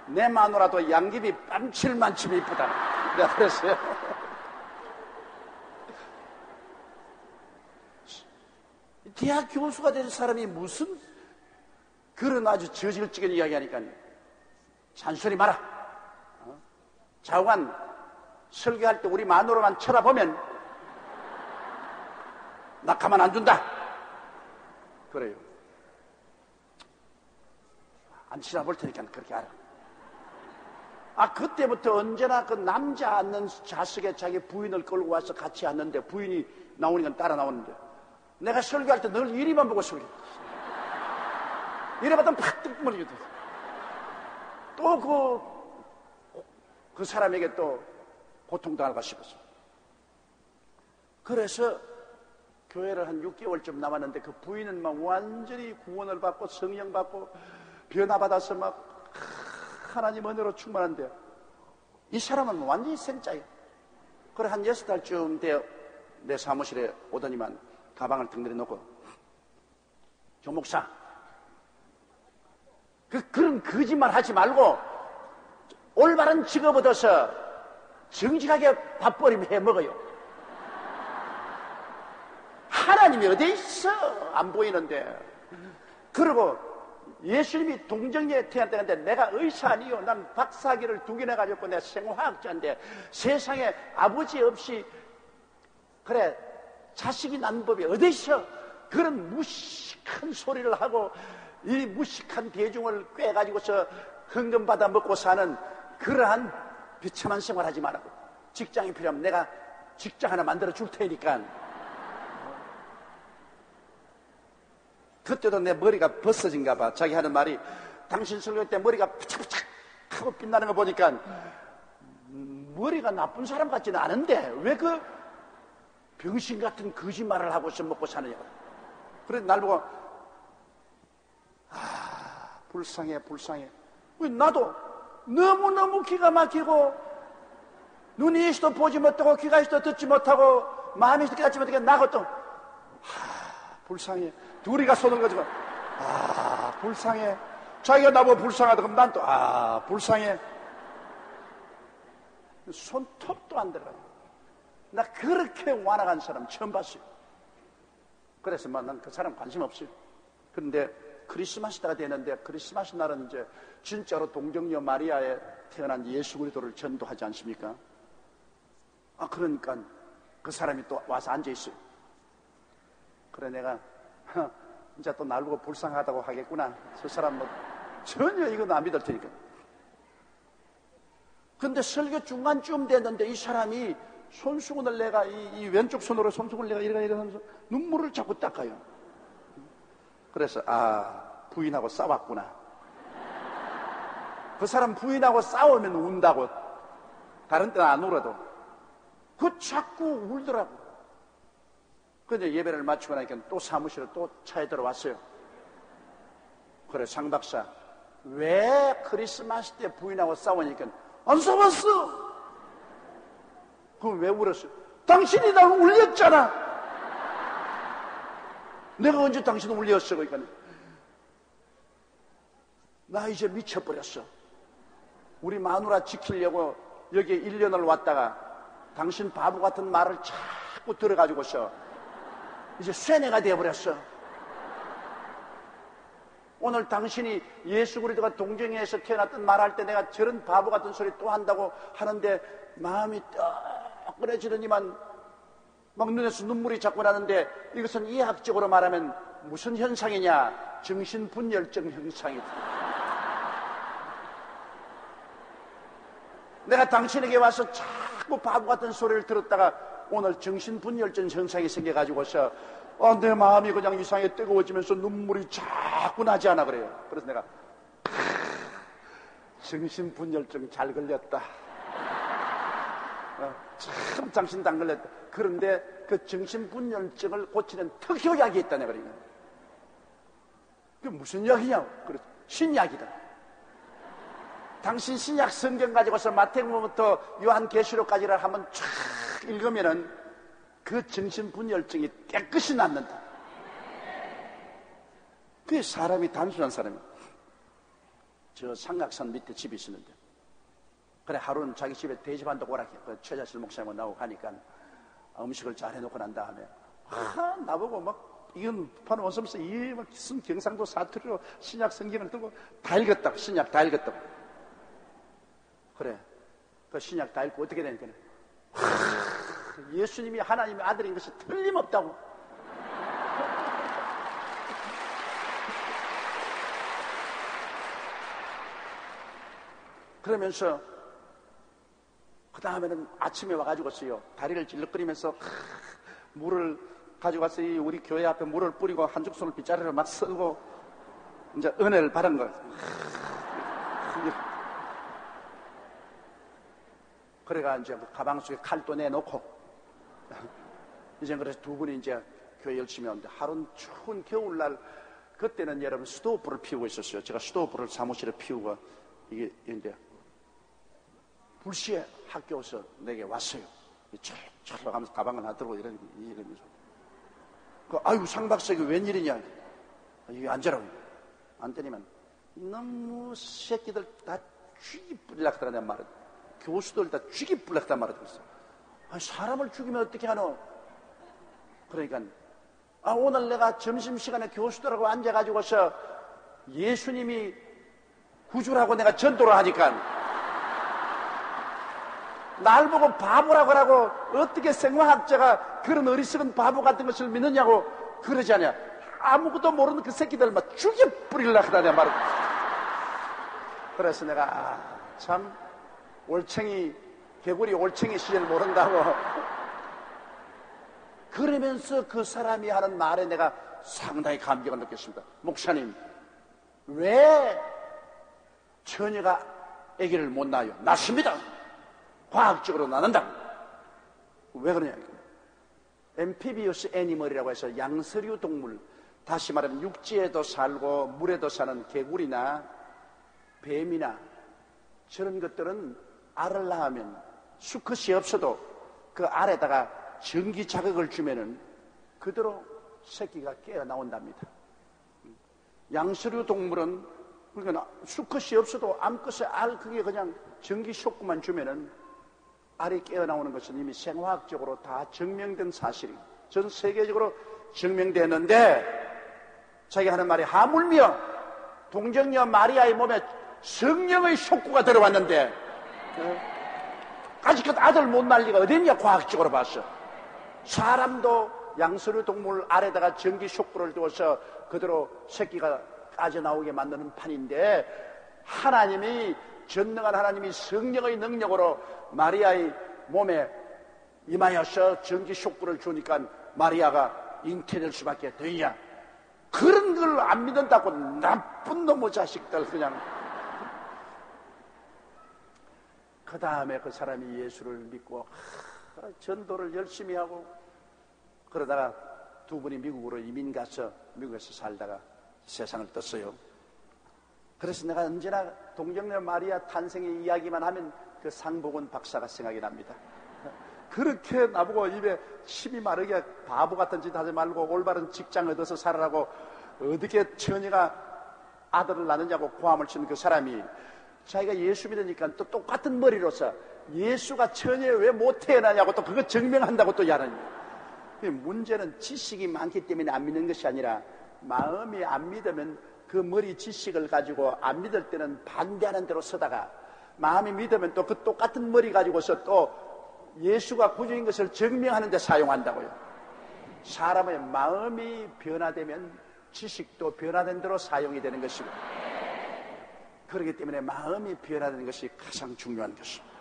내 마누라도 양귀비 뺨칠만큼 이쁘다. 내가 그랬어요. 대학 교수가 된 사람이 무슨 그런 아주 저질적인 이야기 하니까 잔소리 마라. 좌우간 설교할 때 우리 마누라만 쳐다보면 나 가만 안 둔다. 그래요. 안 치러볼 테니까 그렇게 알아. 그때부터 언제나 그 남자 앉는 좌석에 자기 부인을 끌고 와서 같이 앉는데 부인이 나오니까 따라 나오는데 내가 설교할 때 늘 이리만 보고 설교. 이래 봤더니 팍 뜬금거리거든. 또 그 사람에게 또 고통당할까 싶었어. 그래서 교회를 한 6개월쯤 남았는데 그 부인은 막 완전히 구원을 받고 성령 받고 변화받아서 막 하나님 은혜로 충만한데 이 사람은 완전히 생짜요. 그래 한 6달쯤 되어 내 사무실에 오더니만 가방을 등 내려놓고 조 목사 그런 거짓말 하지 말고 올바른 직업 얻어서 정직하게 밥벌이 해 먹어요. 하나님이 어디 있어? 안 보이는데. 그리고 예수님이 동정녀에 태어났다는데 내가 의사 아니요. 난 박사학위를 2개나 가졌고 내가 생화학자인데 세상에 아버지 없이 그래 자식이 난 법이 어디 있어? 그런 무식한 소리를 하고 이 무식한 대중을 꿰가지고서 헌금 받아 먹고 사는 그러한 비참한 생활하지 말라고. 직장이 필요하면 내가 직장 하나 만들어 줄 테니까. 그때도 내 머리가 벗어진가 봐. 자기 하는 말이 당신 설교 때 머리가 푸착푸착 하고 빛나는 거 보니까 머리가 나쁜 사람 같지는 않은데 왜 그 병신 같은 거짓말을 하고서 먹고 사느냐고. 그래 날 보고 불쌍해 불쌍해. 나도 너무너무 기가 막히고 눈이 있어도 보지 못하고 귀가 있어도 듣지 못하고 마음이 있어도 깨닫지 못하게 나고 또 불쌍해. 둘이가 쏘는 거지만 불쌍해. 자기가 나보고 불쌍하다 그러면 난 또 불쌍해. 손톱도 안 들어가요. 나 그렇게 완악한 사람 처음 봤어요. 그래서 난 그 사람 관심 없어요. 그런데 크리스마스 때가 되는데 크리스마스 날은 이제 진짜로 동정녀 마리아에 태어난 예수 그리스도를 전도하지 않습니까? 그러니까 그 사람이 또 와서 앉아있어요. 그래 내가 이제 또 날 보고 불쌍하다고 하겠구나. 저 사람 뭐 전혀 이건 안 믿을 테니까. 근데 설교 중간쯤 됐는데 이 사람이 손수건을 내가 이 왼쪽 손으로 손수건을 내가 이러면서 눈물을 자꾸 닦아요. 그래서 부인하고 싸웠구나. 그 사람 부인하고 싸우면 운다고. 다른 때는 안 울어도. 자꾸 울더라고. 근데 예배를 마치고 나니까 또 사무실에 또 차에 들어왔어요. 그래 상 박사 왜 크리스마스 때 부인하고 싸우니까 안 싸웠어. 그럼 왜 울었어? 당신이 날 울렸잖아. 내가 언제 당신을 울렸어? 그러니까 나 이제 미쳐버렸어. 우리 마누라 지키려고 여기 1년을 왔다가 당신 바보 같은 말을 자꾸 들어가지고서 이제 쇠뇌가 되어버렸어. 오늘 당신이 예수 그리스도가 동정에서 태어났던 말할 때 내가 저런 바보 같은 소리 또 한다고 하는데 마음이 뜨끈해지더니만 막 눈에서 눈물이 자꾸 나는데 이것은 의학적으로 말하면 무슨 현상이냐? 정신분열증 현상이다. 내가 당신에게 와서 자꾸 바보 같은 소리를 들었다가 오늘 정신분열증 현상이 생겨가지고서 내 마음이 그냥 이상하게 뜨거워지면서 눈물이 자꾸 나지 않아 그래요. 그래서 내가 정신분열증 잘 걸렸다. 참 당신도 안 걸렸다. 그런데 그 정신분열증을 고치는 특효약이 있다네 그러니까. 그게 무슨 약이냐고. 그래 신약이다. 당신 신약 성경 가지고서 마태복음부터 요한계시록까지를 한번 쫙 읽으면은 그 정신분열증이 깨끗이 낫는다. 그게 사람이 단순한 사람이야. 저 삼각산 밑에 집이 있었는데 그래 하루는 자기 집에 대접한다고 오라 그 최자실 목사님하고 나오고 가니까 음식을 잘 해놓고 난 다음에 나보고 막 이건 바로 원서면서 막 쓴 경상도 사투리로 신약 성경을 들고 다 읽었다고. 신약 다 읽었다고. 그래 그 신약 다 읽고 어떻게 되니까 예수님이 하나님의 아들인 것이 틀림없다고. 그러면서 그 다음에는 아침에 와가지고서요, 다리를 질럭거리면서 물을 가져가서 우리 교회 앞에 물을 뿌리고 한쪽 손을 빗자루로 막 쓸고 이제 은혜를 받은 거예요. 그래가 이제 가방 속에 칼도 내놓고 이제 그래서 두 분이 이제 교회 열심히 오는데 하루는 추운 겨울날 그때는 여러분 스토브를 피우고 있었어요. 제가 스토브를 사무실에 피우고 이게 이제 불시에 학교에서 내게 왔어요. 철철 하면서 가방을 하나 들고 이러면서 아유 상박사 이게 웬일이냐. 이게 앉아라고. 앉더니만 너무 새끼들 다 쥐기 뿌리락다란 말을 교수들 다 쥐기 뿌리락다란 말을 들었어. 아니 사람을 죽이면 어떻게 하노. 그러니까 오늘 내가 점심시간에 교수들하고 앉아가지고서 예수님이 구주라고 내가 전도를 하니까 날 보고 바보라고 하고 어떻게 생화학자가 그런 어리석은 바보 같은 것을 믿느냐고 그러지 않냐. 아무것도 모르는 그 새끼들 막 죽여 뿌리려고 하다냐 말을. 그래서 내가 참 올챙이 개구리 올챙이 시절 모른다고 그러면서 그 사람이 하는 말에 내가 상당히 감격을 느꼈습니다. 목사님, 왜 처녀가 아기를 못 낳아요? 낳습니다. 과학적으로 낳는다. 왜 그러냐? 엠피비우스 애니멀이라고 해서 양서류 동물, 다시 말하면 육지에도 살고 물에도 사는 개구리나 뱀이나 저런 것들은 알을 낳으면 수컷이 없어도 그 알에다가 전기 자극을 주면은 그대로 새끼가 깨어 나온답니다. 양서류 동물은 그러니까 수컷이 없어도 암컷의 알 그게 그냥 전기 쇼크만 주면은 알이 깨어 나오는 것은 이미 생화학적으로 다 증명된 사실이에요. 전 세계적으로 증명되었는데 자기가 하는 말이 하물며 동정녀 마리아의 몸에 성령의 쇼크가 들어왔는데 아직까지 아들 못 낳을 리가 어딨냐. 과학적으로 봤어. 사람도 양서류 동물 알에다가 전기 쇼크를 두어서 그대로 새끼가 빠져나오게 만드는 판인데 하나님이 전능한 하나님이 성령의 능력으로 마리아의 몸에 임하여서 전기 쇼크를 주니까 마리아가 잉태될 수밖에 되냐. 그런 걸 안 믿는다고 나쁜 놈의 자식들 그냥. 그 다음에 그 사람이 예수를 믿고 전도를 열심히 하고 그러다가 두 분이 미국으로 이민 가서 미국에서 살다가 세상을 떴어요. 그래서 내가 언제나 동정녀 마리아 탄생의 이야기만 하면 그 상복원 박사가 생각이 납니다. 그렇게 나보고 입에 침이 마르게 바보 같은 짓 하지 말고 올바른 직장 얻어서 살아라고 어떻게 처녀가 아들을 낳느냐고 고함을 치는 그 사람이 자기가 예수 믿으니까 또 똑같은 머리로서 예수가 처녀에 왜 못 태어나냐고 또 그거 증명한다고 또 야는. 문제는 지식이 많기 때문에 안 믿는 것이 아니라 마음이 안 믿으면 그 머리 지식을 가지고 안 믿을 때는 반대하는 대로 서다가 마음이 믿으면 또 그 똑같은 머리 가지고서 또 예수가 구주인 것을 증명하는 데 사용한다고요. 사람의 마음이 변화되면 지식도 변화된 대로 사용이 되는 것이고 그렇기 때문에 마음이 변화되는 것이 가장 중요한 것입니다.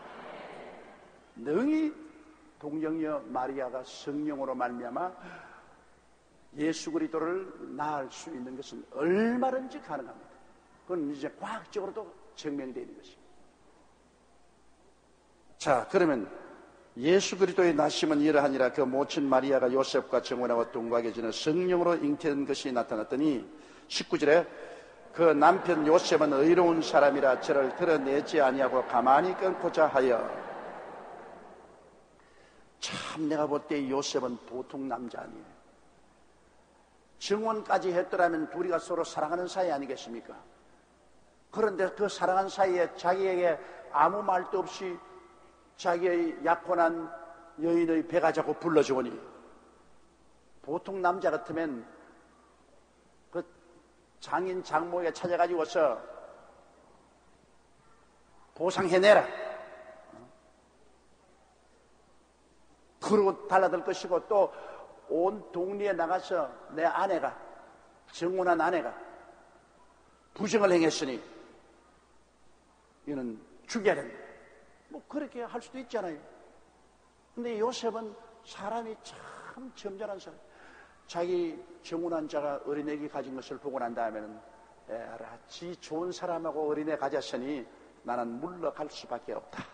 능히 동정녀 마리아가 성령으로 말미암아 예수 그리스도를 낳을 수 있는 것은 얼마든지 가능합니다. 그건 이제 과학적으로도 증명되는 것입니다. 자, 그러면 예수 그리스도의 나심은 이러하니라. 그 모친 마리아가 요셉과 정혼하고 동거하게 지는 성령으로 잉태된 것이 나타났더니 19절에 그 남편 요셉은 의로운 사람이라 저를 드러내지 아니하고 가만히 끊고자 하여. 참 내가 볼 때 요셉은 보통 남자 아니에요. 정혼까지 했더라면 둘이가 서로 사랑하는 사이 아니겠습니까? 그런데 그 사랑한 사이에 자기에게 아무 말도 없이 자기의 약혼한 여인의 배가 자꾸 불러주오니 보통 남자 같으면 그 장인 장모에게 찾아가지고서 보상해내라 그러고 달라들 것이고 또 온 동리에 나가서 내 아내가 정혼한 아내가 부정을 행했으니 이는 죽여야 된다. 뭐 그렇게 할 수도 있잖아요. 근데 요셉은 사람이 참 점잖은 사람. 자기 정운한 자가 어린애기 가진 것을 보고 난 다음에는 에라, 지 좋은 사람하고 어린애 가졌으니 나는 물러갈 수밖에 없다.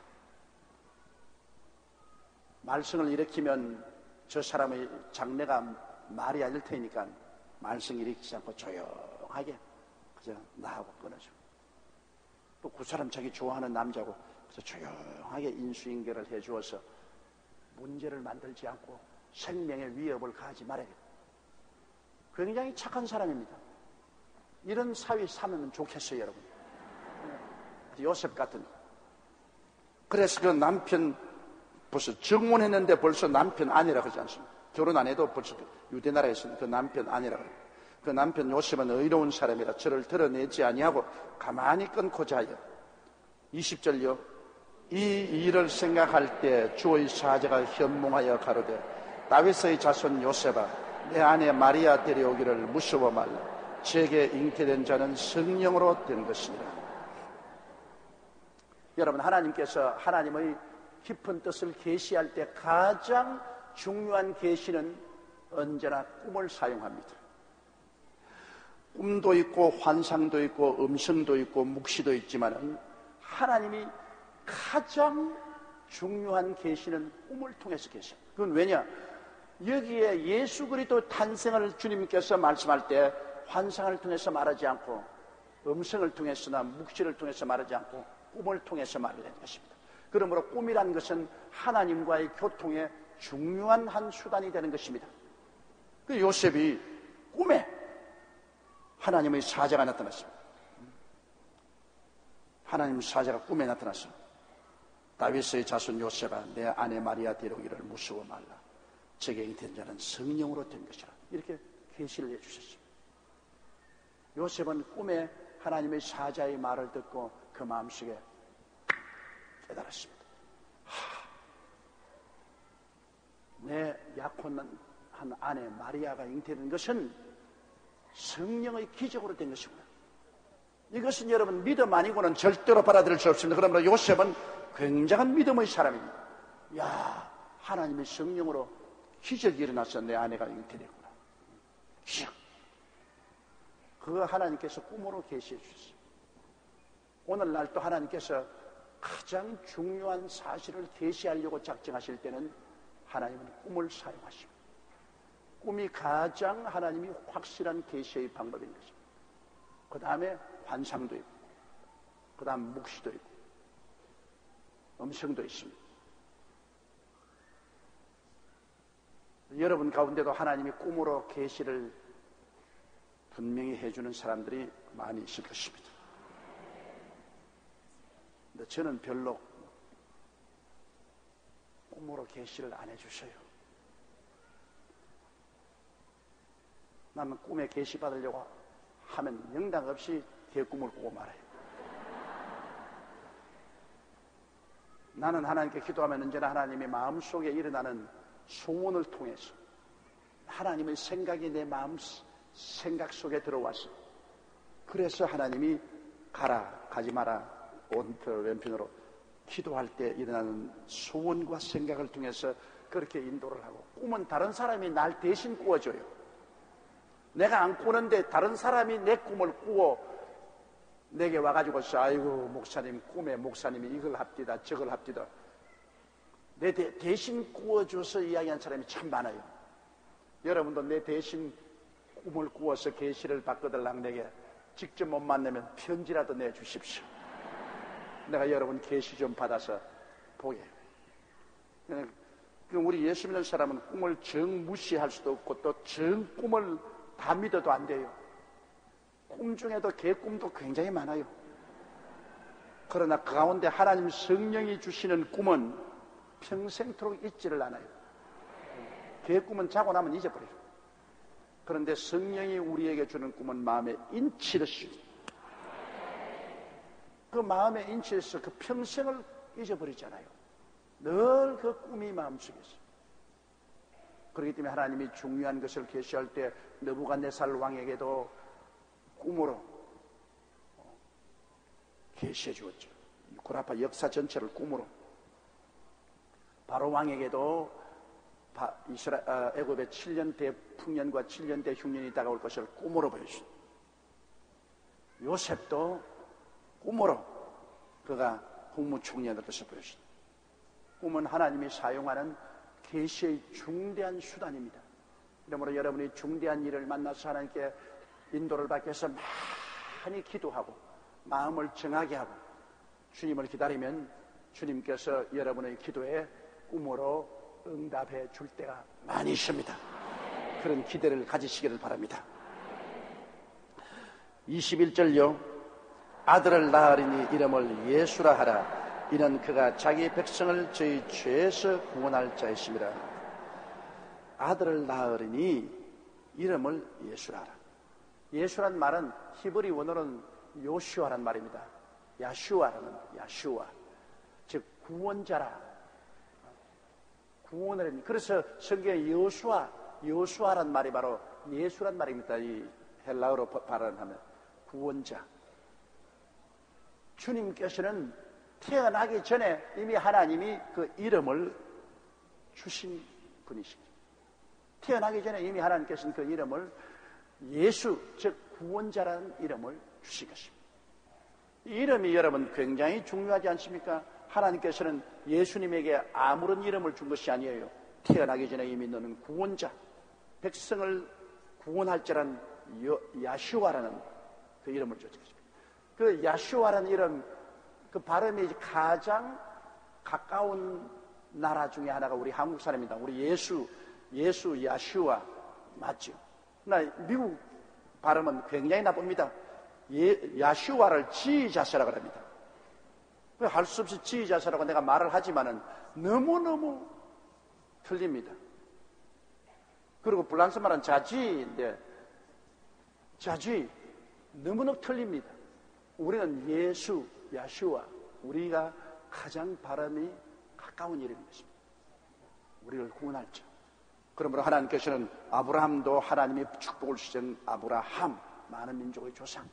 말썽을 일으키면 저 사람의 장래가 말이 아닐 테니까 말썽 일으키지 않고 조용하게 그저 나하고 끊어주고, 또 그 사람 자기 좋아하는 남자고 그래서 조용하게 인수인계를 해주어서 문제를 만들지 않고 생명의 위협을 가하지 말아야겠다. 굉장히 착한 사람입니다. 이런 사회 살면 좋겠어요, 여러분. 요셉 같은. 그래서 그 남편 벌써 정혼했는데 벌써 남편 아니라 그러지 않습니까? 결혼 안 해도 벌써 유대 나라에서는 그 남편 아니라 그래요. 그 남편 요셉은 의로운 사람이라 저를 드러내지 아니하고 가만히 끊고 자요. 20절요. 이 일을 생각할 때 주의 사자가 현몽하여 가로되 다윗의 자손 요셉아 내 아내 마리아 데려오기를 무서워 말라. 제게 잉태된 자는 성령으로 된 것이니라. 여러분, 하나님께서 하나님의 깊은 뜻을 계시할 때 가장 중요한 계시는 언제나 꿈을 사용합니다. 꿈도 있고 환상도 있고 음성도 있고 묵시도 있지만 하나님이 가장 중요한 계시는 꿈을 통해서 계셔요. 그건 왜냐? 여기에 예수 그리스도 탄생을 주님께서 말씀할 때 환상을 통해서 말하지 않고 음성을 통해서나 묵시를 통해서 말하지 않고 꿈을 통해서 말을 하는 것입니다. 그러므로 꿈이란 것은 하나님과의 교통의 중요한 한 수단이 되는 것입니다. 그 요셉이 꿈에 하나님의 사자가 나타났습니다. 하나님의 사자가 꿈에 나타났어. 다윗의 자손 요셉아 내 아내 마리아 데려오기를 무서워 말라. 제게 잉태된 자는 성령으로 된 것이라. 이렇게 계시를 해주셨습니다. 요셉은 꿈에 하나님의 사자의 말을 듣고 그 마음속에 깨달았습니다. 내 약혼한 아내 마리아가 잉태된 것은 성령의 기적으로 된 것이구나. 이것은 여러분 믿음 아니고는 절대로 받아들일 수 없습니다. 그러므로 요셉은 굉장한 믿음의 사람입니다. 야, 하나님의 성령으로 기적이 일어나서 내 아내가 잉태됐구나. 기적. 그거 하나님께서 꿈으로 계시해 주셨어요. 오늘날 또 하나님께서 가장 중요한 사실을 계시하려고 작정하실 때는 하나님은 꿈을 사용하십니다. 꿈이 가장 하나님이 확실한 계시의 방법인 것입니다. 그 다음에 환상도 있고, 그 다음 묵시도 있고, 음성도 있습니다. 여러분 가운데도 하나님이 꿈으로 계시를 분명히 해주는 사람들이 많이 있을 것입니다. 근데 저는 별로 꿈으로 계시를 안 해주셔요. 나는 꿈에 계시 받으려고 하면 영당 없이 대꿈을 꾸고 말아요. 나는 하나님께 기도하면 언제나 하나님의 마음속에 일어나는 소원을 통해서 하나님의 생각이 내 마음 생각 속에 들어와서 그래서 하나님이 가라 가지 마라 오른편 왼편으로 기도할 때 일어나는 소원과 생각을 통해서 그렇게 인도를 하고, 꿈은 다른 사람이 날 대신 꾸어줘요. 내가 안 꾸는데 다른 사람이 내 꿈을 꾸어 내게 와가지고서 아이고 목사님 꿈에 목사님이 이걸 합디다 저걸 합디다 내 대신 꾸어줘서 이야기한 사람이 참 많아요. 여러분도 내 대신 꿈을 꾸어서 계시를 바꿔달라고 내게 직접 못 만나면 편지라도 내주십시오. 내가 여러분 계시 좀 받아서 보게. 우리 예수 믿는 사람은 꿈을 정 무시할 수도 없고 또 정 꿈을 다 믿어도 안 돼요. 꿈 중에도 개꿈도 굉장히 많아요. 그러나 그 가운데 하나님 성령이 주시는 꿈은 평생토록 잊지를 않아요. 개꿈은 자고 나면 잊어버려요. 그런데 성령이 우리에게 주는 꿈은 마음에 인치듯이 그 마음에 인치해서 그 평생을 잊어버리잖아요. 늘 그 꿈이 마음속에 있어요. 그렇기 때문에 하나님이 중요한 것을 계시할 때 느부갓네살 왕에게도 꿈으로 계시해 주었죠. 구라파 역사 전체를 꿈으로, 바로 왕에게도 애굽의 7년 대풍년과 7년 대흉년이 다가올 것을 꿈으로 보여주신, 요셉도 꿈으로 그가 국무총리가 될 것을 보여주신, 꿈은 하나님이 사용하는 계시의 중대한 수단입니다. 그러므로 여러분이 중대한 일을 만나서 하나님께 인도를 받기 위해서 많이 기도하고 마음을 정하게 하고 주님을 기다리면 주님께서 여러분의 기도에 꿈으로 응답해 줄 때가 많이 있습니다. 그런 기대를 가지시기를 바랍니다. 21절요. 아들을 낳으리니 이름을 예수라 하라. 이는 그가 자기 백성을 저희 죄에서 구원할 자이심이라. 아들을 낳으리니 이름을 예수라 하라. 예수란 말은 히브리 원어는 요슈아란 말입니다. 야슈아라는, 야슈아, 즉 구원자라, 구원을 합니다. 그래서 성경에 여수아란 말이 바로 예수란 말입니다. 이 헬라어로 발언하면 구원자. 주님께서는 태어나기 전에 이미 하나님이 그 이름을 주신 분이십니다. 태어나기 전에 이미 하나님께서는 그 이름을 예수, 즉 구원자라는 이름을 주신 것입니다. 이 이름이 여러분 굉장히 중요하지 않습니까? 하나님께서는 예수님에게 아무런 이름을 준 것이 아니에요. 태어나기 전에 이미 너는 구원자, 백성을 구원할 자란 야슈아라는 그 이름을 줬습니다. 그 야슈아라는 이름, 그 발음이 가장 가까운 나라 중에 하나가 우리 한국 사람입니다. 우리 예수, 야슈아 맞죠? 그러나 미국 발음은 굉장히 나쁩니다. 야슈아를 지자세라고 합니다. 할 수 없이 지자세라고 내가 말을 하지만은 너무너무 틀립니다. 그리고 프랑스 말은 자지인데 자지 너무너무 틀립니다. 우리는 예수, 야슈아, 우리가 가장 발음이 가까운 이름인 것입니다. 우리를 구원할 자. 그러므로 하나님께서는 아브라함도 하나님의 축복을 주신 아브라함, 많은 민족의 조상,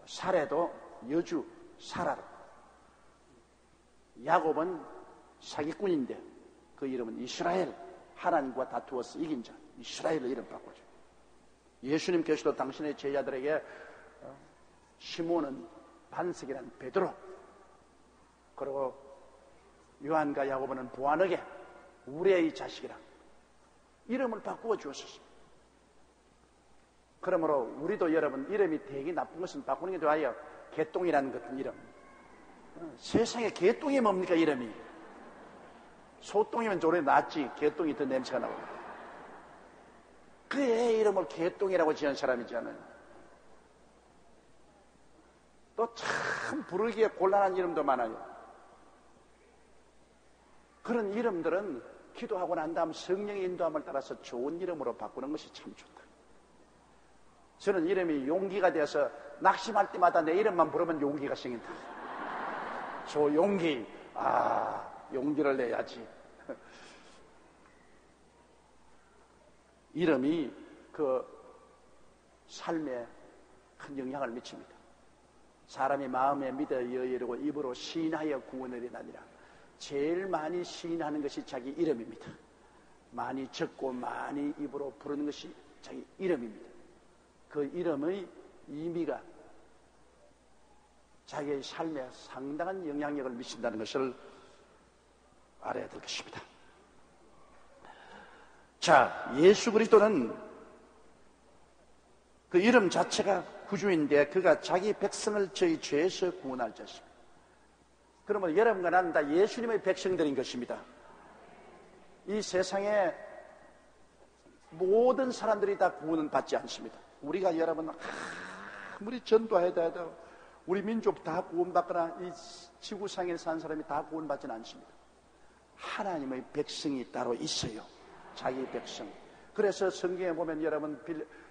사레도 여주 사라로, 야곱은 사기꾼인데 그 이름은 이스라엘, 하나님과 다투어서 이긴 자, 이스라엘의 이름 바꾸죠. 예수님께서도 당신의 제자들에게 시몬은 반석이란 베드로, 그리고 요한과 야고보는 보아너게, 우리의 자식이라 이름을 바꾸어 주었습니다. 그러므로 우리도 여러분 이름이 되게 나쁜 것은 바꾸는 게 좋아요. 개똥이라는 같은 이름. 세상에 개똥이 뭡니까? 이름이 소똥이면 조금 낫지, 개똥이 더 냄새가 나옵니다. 그 애 이름을 개똥이라고 지은 사람이지 않아요. 또 참 부르기에 곤란한 이름도 많아요. 그런 이름들은 기도하고 난 다음 성령의 인도함을 따라서 좋은 이름으로 바꾸는 것이 참 좋다. 저는 이름이 용기가 되어서 낙심할 때마다 내 이름만 부르면 용기가 생긴다. 조용기, 용기를 내야지. 이름이 그 삶에 큰 영향을 미칩니다. 사람이 마음에 믿어 이르고 입으로 시인하여 구원을 이라니라. 제일 많이 시인하는 것이 자기 이름입니다. 많이 적고 많이 입으로 부르는 것이 자기 이름입니다. 그 이름의 의미가 자기의 삶에 상당한 영향력을 미친다는 것을 알아야 될 것입니다. 자, 예수 그리스도는 그 이름 자체가 구주인데 그가 자기 백성을 저희 죄에서 구원할 자십니다. 그러면 여러분과 나는 다 예수님의 백성들인 것입니다. 이 세상에 모든 사람들이 다 구원은 받지 않습니다. 우리가 여러분 아무리 전도해도 해도 우리 민족 다 구원받거나 이 지구상에 사는 사람이 다 구원받지는 않습니다. 하나님의 백성이 따로 있어요. 자기 백성. 그래서 성경에 보면 여러분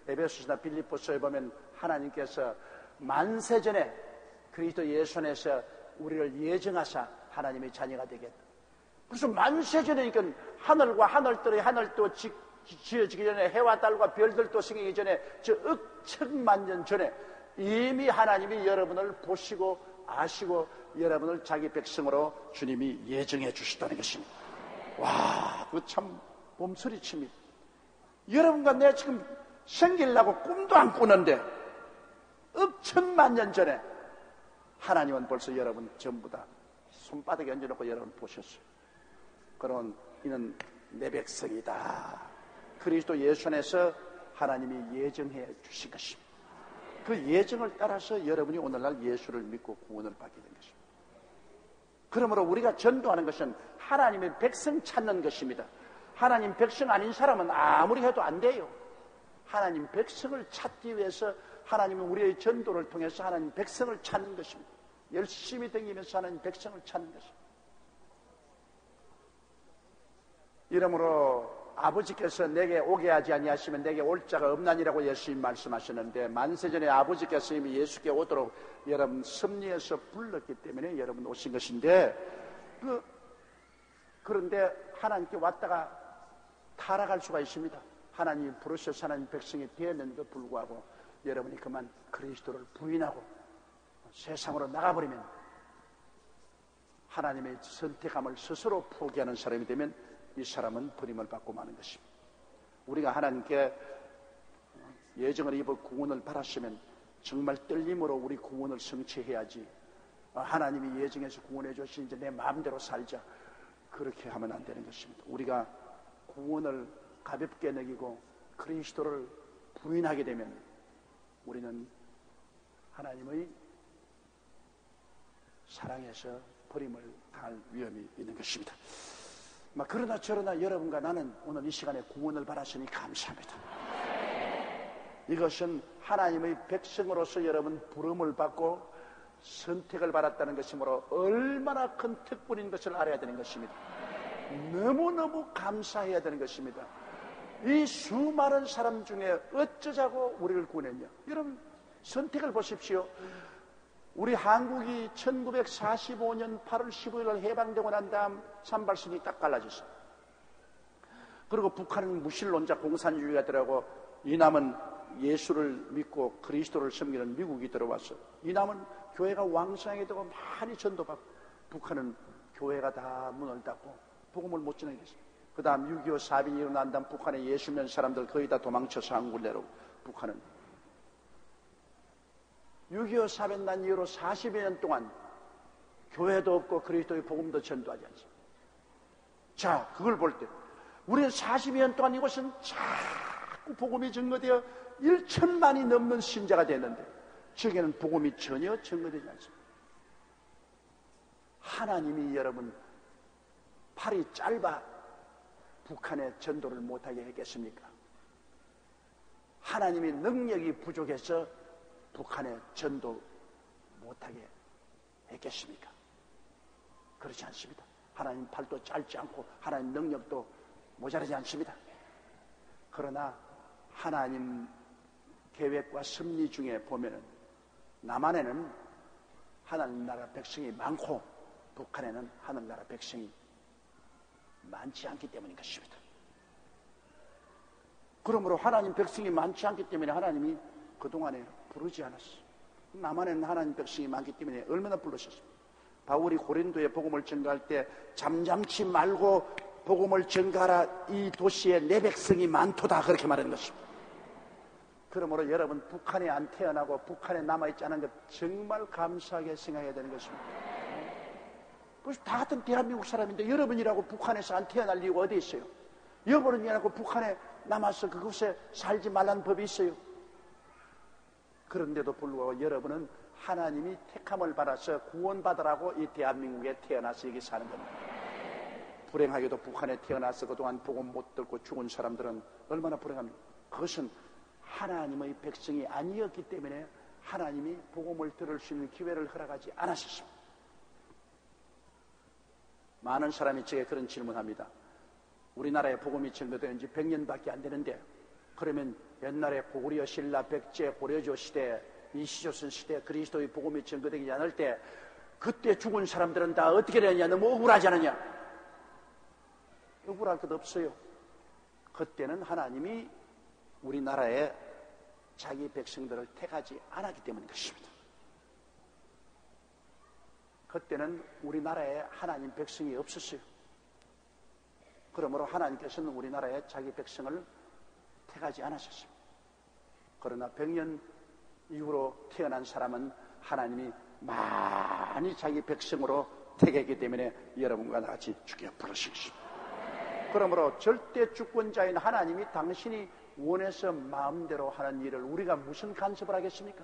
에베소서나 빌립보서에 보면 하나님께서 만세전에 그리스도 예수 안에서 우리를 예정하사 하나님의 자녀가 되겠다. 그래서 만세전이니까 하늘과 하늘들의 하늘도 지어지기 전에 해와 달과 별들도 생기기 전에 저 억천만 년 전에 이미 하나님이 여러분을 보시고 아시고 여러분을 자기 백성으로 주님이 예정해 주셨다는 것입니다. 와, 그거 참 몸소리칩니다. 여러분과 내가 지금 생기려고 꿈도 안 꾸는데 억천만 년 전에 하나님은 벌써 여러분 전부 다 손바닥에 얹어놓고 여러분 보셨어요. 그런 이는 내 백성이다. 그리스도 예수 안에서 하나님이 예정해 주신 것입니다. 그 예정을 따라서 여러분이 오늘날 예수를 믿고 구원을 받게 된 것입니다. 그러므로 우리가 전도하는 것은 하나님의 백성 찾는 것입니다. 하나님 백성 아닌 사람은 아무리 해도 안 돼요. 하나님 백성을 찾기 위해서 하나님은 우리의 전도를 통해서 하나님 백성을 찾는 것입니다. 열심히 다니면서 하나님 백성을 찾는 것입니다. 이러므로 아버지께서 내게 오게 하지 아니하시면 내게 올 자가 없나니라고 예수님 말씀하셨는데, 만세전에 아버지께서 이미 예수께 오도록 여러분 섭리해서 불렀기 때문에 여러분 오신 것인데, 그런데 하나님께 왔다가 타락할 수가 있습니다. 하나님이 부르셔서 하나님 백성이 되었는데도 불구하고 여러분이 그만 그리스도를 부인하고 세상으로 나가버리면, 하나님의 선택함을 스스로 포기하는 사람이 되면 이 사람은 버림을 받고 마는 것입니다. 우리가 하나님께 예정을 입어 구원을 받았으면 정말 떨림으로 우리 구원을 성취해야지, 하나님이 예정해서 구원해 주신 이제 내 마음대로 살자, 그렇게 하면 안 되는 것입니다. 우리가 구원을 가볍게 여기고 그리스도를 부인하게 되면 우리는 하나님의 사랑에서 버림을 당할 위험이 있는 것입니다. 그러나 저러나 여러분과 나는 오늘 이 시간에 구원을 받았으니 감사합니다. 이것은 하나님의 백성으로서 여러분 부름을 받고 선택을 받았다는 것이므로 얼마나 큰 특권인 것을 알아야 되는 것입니다. 너무너무 감사해야 되는 것입니다. 이 수많은 사람 중에 어쩌자고 우리를 구원했냐. 여러분 선택을 보십시오. 우리 한국이 1945년 8월 15일 해방되고 난 다음 산발선이 딱 갈라졌어요. 그리고 북한은 무신론자 공산주의가 들어가고, 이남은 예수를 믿고 그리스도를 섬기는 미국이 들어왔어요. 이남은 교회가 왕성하게 되고 많이 전도받고, 북한은 교회가 다 문을 닫고 복음을 못 전하게 됐어요. 그 다음 6.25 사변이 일어난 다음 북한에 예수 믿는 사람들 거의 다 도망쳐서 한국을 내려오고, 북한은 6.25 사변 난 이후로 40여 년 동안 교회도 없고 그리스도의 복음도 전도하지 않습니다. 자, 그걸 볼 때 우리는 40여 년 동안 이곳은 자꾸 복음이 증거되어 1천만이 넘는 신자가 됐는데, 저기는 복음이 전혀 증거되지 않습니다. 하나님이 여러분 팔이 짧아 북한의 전도를 못하게 했겠습니까? 하나님의 능력이 부족해서 북한의 전도 못하게 했겠습니까? 그렇지 않습니다. 하나님 팔도 짧지 않고 하나님 능력도 모자라지 않습니다. 그러나 하나님 계획과 섭리 중에 보면은 남한에는 하나님 나라 백성이 많고 북한에는 하늘나라 백성이 많지 않기 때문인 것입니다. 그러므로 하나님 백성이 많지 않기 때문에 하나님이 그동안에 부르지 않았어요. 남한에는 하나님 백성이 많기 때문에 얼마나 부르셨습니까? 바울이 고린도에 복음을 전가할 때 잠잠치 말고 복음을 전가하라, 이 도시에 내 백성이 많도다, 그렇게 말하는 것입니다. 그러므로 여러분 북한에 안 태어나고 북한에 남아있지 않은 것 정말 감사하게 생각해야 되는 것입니다. 다 같은 대한민국 사람인데 여러분이라고 북한에서 안 태어날 이유가 어디 있어요? 여러분이라고 북한에 남아서 그곳에 살지 말라는 법이 있어요? 그런데도 불구하고 여러분은 하나님이 택함을 받아서 구원받으라고 이 대한민국에 태어나서 여기 사는 겁니다. 불행하게도 북한에 태어나서 그동안 복음 못 듣고 죽은 사람들은 얼마나 불행합니까? 그것은 하나님의 백성이 아니었기 때문에 하나님이 복음을 들을 수 있는 기회를 허락하지 않았습니다. 많은 사람이 제게 그런 질문합니다. 우리나라에 복음이 전거된 지 100년밖에 안 되는데, 그러면 옛날에 고구려 신라 백제 고려조 시대, 이시조선 시대 그리스도의 복음이 전거되지 않을 때 그때 죽은 사람들은 다 어떻게 되느냐? 너무 억울하지 않느냐? 억울할 것 없어요. 그때는 하나님이 우리나라에 자기 백성들을 택하지 않았기 때문인 것입니다. 그때는 우리나라에 하나님 백성이 없었어요. 그러므로 하나님께서는 우리나라에 자기 백성을 택하지 않으셨습니다. 그러나 100년 이후로 태어난 사람은 하나님이 많이 자기 백성으로 택했기 때문에 여러분과 같이 주께 부르시겠습니다. 그러므로 절대 주권자인 하나님이 당신이 원해서 마음대로 하는 일을 우리가 무슨 간섭을 하겠습니까?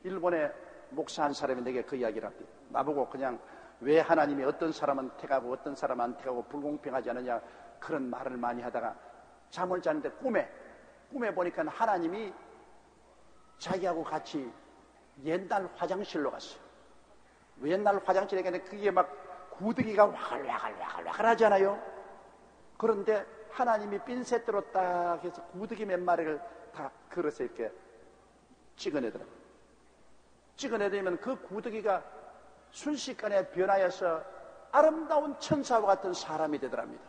일본의 목사 한 사람이 내게 그 이야기를 합니다. 나보고 그냥 왜 하나님이 어떤 사람은 택하고 어떤 사람은 안 택하고 불공평하지 않느냐 그런 말을 많이 하다가 잠을 자는데 꿈에 보니까 하나님이 자기하고 같이 옛날 화장실로 갔어요. 옛날 화장실에 가는데 그게 막 구더기가 와글와글 하잖아요. 그런데 하나님이 핀셋으로 딱 해서 구더기 몇 마리를 다 그릇에 이렇게 찍어내더라고요. 찍어내면 그 구더기가 순식간에 변하여서 아름다운 천사와 같은 사람이 되더랍니다.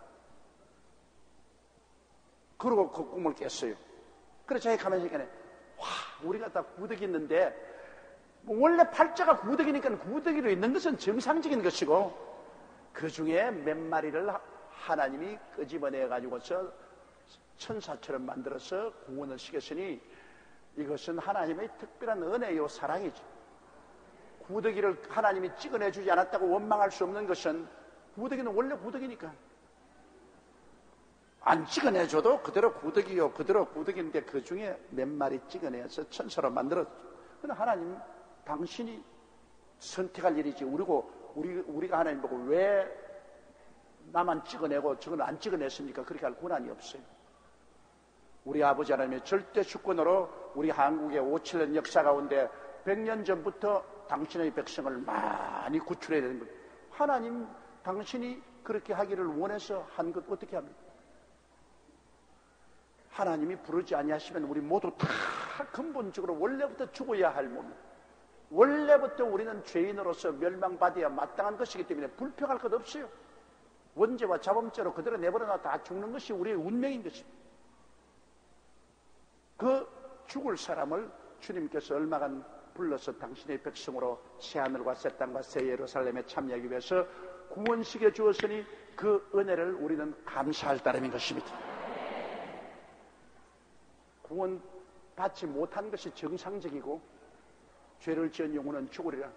그러고 그 꿈을 깼어요. 그래서 자기 가만히 있으니까 와, 우리가 다 구더기 있는데 뭐 원래 팔자가 구더기니까 구더기로 있는 것은 정상적인 것이고 그 중에 몇 마리를 하나님이 끄집어내 가지고서 천사처럼 만들어서 구원을 시켰으니 이것은 하나님의 특별한 은혜요 사랑이죠. 구더기를 하나님이 찍어내주지 않았다고 원망할 수 없는 것은 구더기는 원래 구더기니까 안 찍어내줘도 그대로 구더기요 그대로 구더기인데 그 중에 몇 마리 찍어내서 천사로 만들었죠. 그런데 하나님 당신이 선택할 일이지 우리가 하나님 보고 왜 나만 찍어내고 저건 안 찍어냈습니까? 그렇게 할 권한이 없어요. 우리 아버지 하나님의 절대 주권으로 우리 한국의 5,7년 역사 가운데 100년 전부터 당신의 백성을 많이 구출해야 되는 거예요. 하나님 당신이 그렇게 하기를 원해서 한 것 어떻게 합니까? 하나님이 부르지 아니하시면 우리 모두 다 근본적으로 원래부터 죽어야 할 몸이에요. 원래부터 우리는 죄인으로서 멸망받아야 마땅한 것이기 때문에 불평할 것 없어요. 원죄와 자범죄로 그대로 내버려놔 다 죽는 것이 우리의 운명인 것입니다. 그 죽을 사람을 주님께서 얼마간 불러서 당신의 백성으로 새하늘과 새 땅과 새 예루살렘에 참여하기 위해서 구원시켜 주었으니 그 은혜를 우리는 감사할 따름인 것입니다. 구원 받지 못한 것이 정상적이고 죄를 지은 영혼은 죽으리라.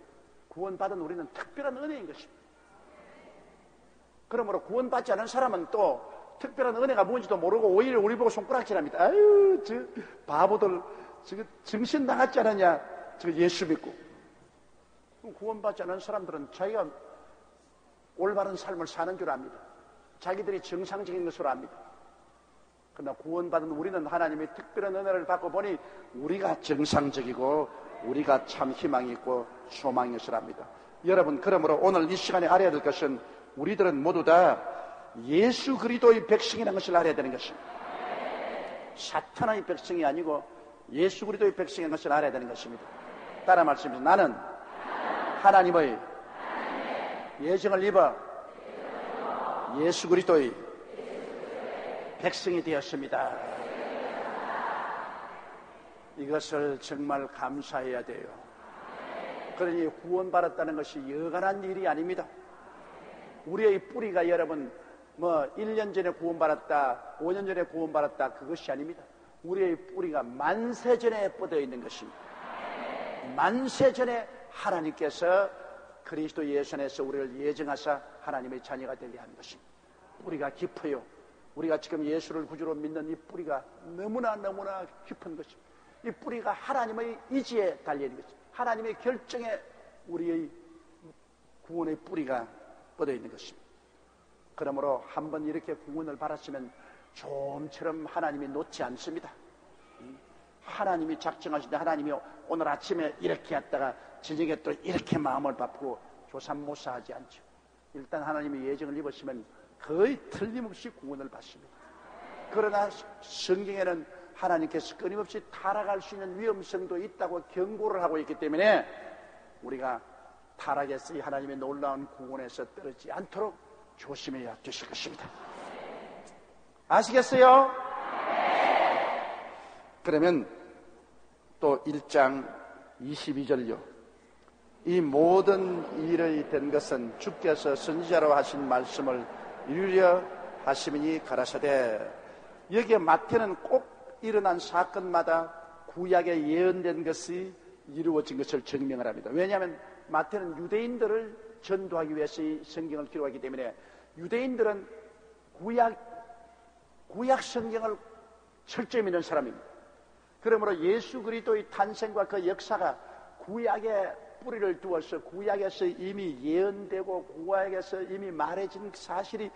구원받은 우리는 특별한 은혜인 것입니다. 그러므로 구원받지 않은 사람은 또 특별한 은혜가 뭔지도 모르고 오히려 우리 보고 손가락질합니다. 아유, 저 바보들 저거 정신 나갔지 않았냐? 저 예수 믿고. 구원받지 않은 사람들은 자기가 올바른 삶을 사는 줄 압니다. 자기들이 정상적인 것으로 압니다. 그러나 구원받은 우리는 하나님의 특별한 은혜를 받고 보니 우리가 정상적이고 우리가 참 희망이 있고 소망이 있으랍니다. 여러분, 그러므로 오늘 이 시간에 알아야 될 것은 우리들은 모두 다 예수 그리스도의 백성이라는 것을 알아야 되는 것입니다. 사탄의 백성이 아니고 예수 그리스도의 백성인 것을 알아야 되는 것입니다. 따라 말씀드립니다. 나는 하나님의 예정을 입어 예수 그리스도의 백성이 되었습니다. 이것을 정말 감사해야 돼요. 그러니 구원받았다는 것이 여간한 일이 아닙니다. 우리의 뿌리가 여러분 1년 전에 구원받았다, 5년 전에 구원받았다, 그것이 아닙니다. 우리의 뿌리가 만세 전에 뻗어 있는 것입니다. 만세 전에 하나님께서 그리스도 예수 안에서 우리를 예정하사 하나님의 자녀가 되게 한 것입니다. 뿌리가 깊어요. 우리가 지금 예수를 구주로 믿는 이 뿌리가 너무나 깊은 것입니다. 이 뿌리가 하나님의 의지에 달려있는 것입니다. 하나님의 결정에 우리의 구원의 뿌리가 뻗어 있는 것입니다. 그러므로 한번 이렇게 구원을 받았으면 좀처럼 하나님이 놓지 않습니다. 하나님이 작정하실 때 하나님이 오늘 아침에 이렇게 했다가 저녁에 또 이렇게 마음을 바꾸고 조삼모사하지 않죠. 일단 하나님이 예정을 입으시면 거의 틀림없이 구원을 받습니다. 그러나 성경에는 하나님께서 끊임없이 타락할 수 있는 위험성도 있다고 경고를 하고 있기 때문에 우리가 타락에서 이 하나님의 놀라운 구원에서 떨어지지 않도록 조심해야 되실 것입니다. 아시겠어요? 그러면 또 1장 22절요. 이 모든 일이 된 것은 주께서 선지자로 하신 말씀을 이루려 하심이니 가라사대. 여기에 마태는 꼭 일어난 사건마다 구약에 예언된 것이 이루어진 것을 증명을 합니다. 왜냐하면 마태는 유대인들을 전도하기 위해서 이 성경을 기록하기 때문에 유대인들은 구약 성경을 철저히 믿는 사람입니다. 그러므로 예수 그리스도의 탄생과 그 역사가 구약에 뿌리를 두어서 구약에서 이미 예언되고 구약에서 이미 말해진 사실이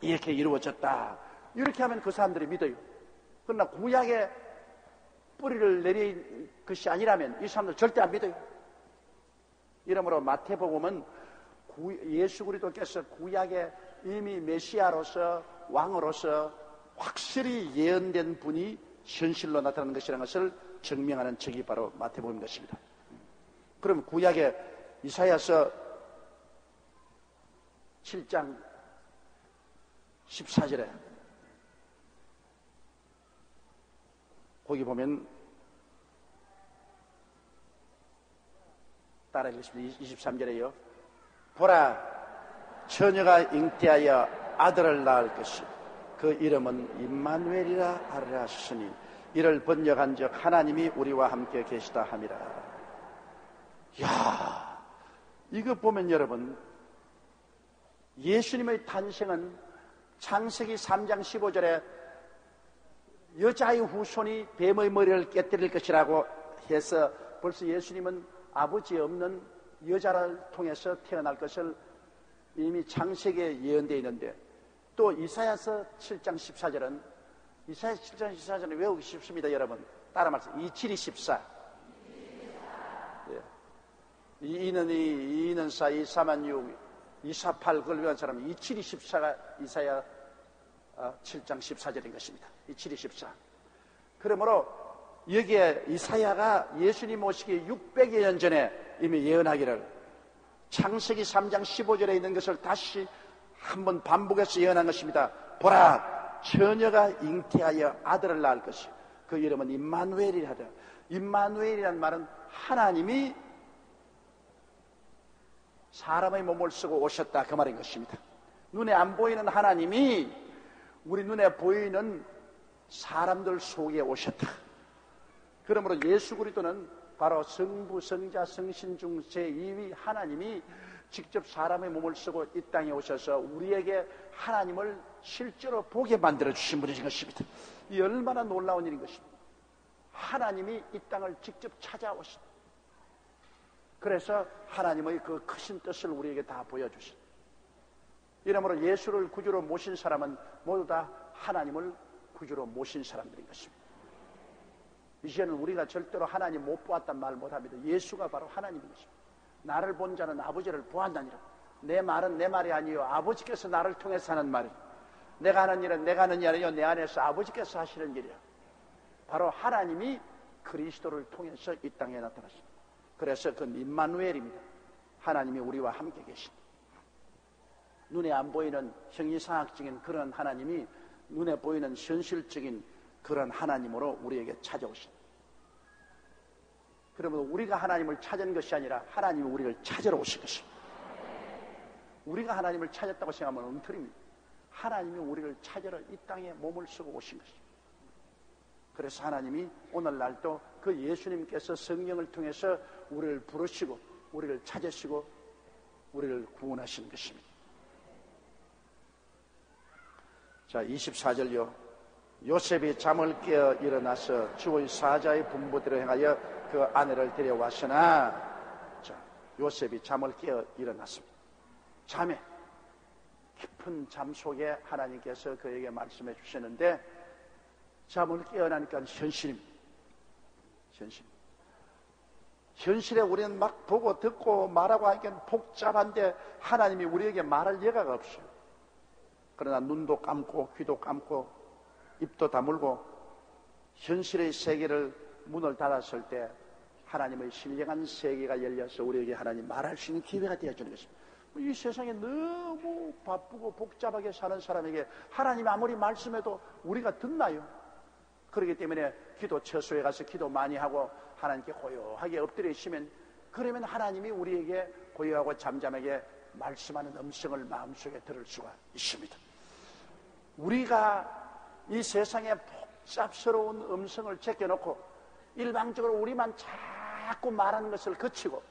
이렇게 이루어졌다. 이렇게 하면 그 사람들이 믿어요. 그러나 구약에 뿌리를 내린 것이 아니라면 이 사람들 절대 안 믿어요. 이러므로 마태복음은 예수 그리스도께서 구약에 이미 메시아로서 왕으로서 확실히 예언된 분이 현실로 나타나는 것이라는 것을 증명하는 책이 바로 마태복음인 것입니다. 그럼 구약의 이사야서 7장 14절에 거기 보면 따라 읽겠습니다. 23절에요. 보라, 처녀가 잉태하여 아들을 낳을 것이 그 이름은 임마누엘이라 하리라 하시니 이를 번역한즉 하나님이 우리와 함께 계시다 함이라. 이야, 이거 보면 여러분, 예수님의 탄생은 창세기 3장 15절에 여자의 후손이 뱀의 머리를 깨뜨릴 것이라고 해서 벌써 예수님은 아버지 없는 여자를 통해서 태어날 것을 이미 창세기에 예언되어 있는데, 또 이사야서 7장 14절은 이사야서 7장 14절은 외우기 쉽습니다. 여러분 따라 말씀. 2724 2는 4, 2, 3은 6, 2, 4, 8 그걸 외운 사람은 2724가 이사야 7장 14절인 것입니다. 2724. 그러므로 여기에 이사야가 예수님 오시기 600여 년 전에 이미 예언하기를 창세기 3장 15절에 있는 것을 다시 한번 반복해서 예언한 것입니다. 보라, 처녀가 잉태하여 아들을 낳을 것이 그 이름은 임마누엘이라 하더라. 임마누엘이란 말은 하나님이 사람의 몸을 쓰고 오셨다 그 말인 것입니다. 눈에 안 보이는 하나님이 우리 눈에 보이는 사람들 속에 오셨다. 그러므로 예수 그리스도는 바로 성부, 성자, 성신 중 제2위 하나님이 직접 사람의 몸을 쓰고 이 땅에 오셔서 우리에게 하나님을 실제로 보게 만들어주신 분이신 것입니다. 이 얼마나 놀라운 일인 것입니다. 하나님이 이 땅을 직접 찾아오신, 그래서 하나님의 그 크신 뜻을 우리에게 다 보여주신, 이러므로 예수를 구주로 모신 사람은 모두 다 하나님을 구주로 모신 사람들인 것입니다. 이제는 우리가 절대로 하나님 못 보았단 말 못합니다. 예수가 바로 하나님인 것입니다. 나를 본 자는 아버지를 보았나니라. 내 말은 내 말이 아니요 아버지께서 나를 통해서 하는 말이요. 내가 하는 일은 내가 하는 일이 아니요 내 안에서 아버지께서 하시는 일이야. 바로 하나님이 그리스도를 통해서 이 땅에 나타났습니다. 그래서 그 임마누엘입니다. 하나님이 우리와 함께 계십니다. 눈에 안 보이는 형이상학적인 그런 하나님이 눈에 보이는 현실적인 그런 하나님으로 우리에게 찾아오십니다. 그러면 우리가 하나님을 찾은 것이 아니라 하나님이 우리를 찾으러 오신 것입니다. 우리가 하나님을 찾았다고 생각하면 엉터리입니다. 하나님이 우리를 찾으러 이 땅에 몸을 쓰고 오신 것입니다. 그래서 하나님이 오늘날도 그 예수님께서 성령을 통해서 우리를 부르시고 우리를 찾으시고 우리를 구원하시는 것입니다. 자, 24절요. 요셉이 잠을 깨어 일어나서 주의 사자의 분부대로 행하여 그 아내를 데려왔으나, 자, 요셉이 잠을 깨어 일어났습니다. 잠에, 깊은 잠 속에 하나님께서 그에게 말씀해 주시는데, 잠을 깨어나니까 현실입니다. 현실에 우리는 막 보고 듣고 말하고 하니까 복잡한데 하나님이 우리에게 말할 여가가 없어요. 그러나 눈도 감고 귀도 감고 입도 다물고 현실의 세계를 문을 닫았을 때 하나님의 신령한 세계가 열려서 우리에게 하나님 말할 수 있는 기회가 되어주는 것입니다. 이 세상에 너무 바쁘고 복잡하게 사는 사람에게 하나님이 아무리 말씀해도 우리가 듣나요? 그렇기 때문에 기도 처소에 가서 기도 많이 하고 하나님께 고요하게 엎드려 있으면, 그러면 하나님이 우리에게 고요하고 잠잠하게 말씀하는 음성을 마음속에 들을 수가 있습니다. 우리가 이 세상에 복잡스러운 음성을 제껴놓고 일방적으로 우리만 자꾸 말하는 것을 그치고,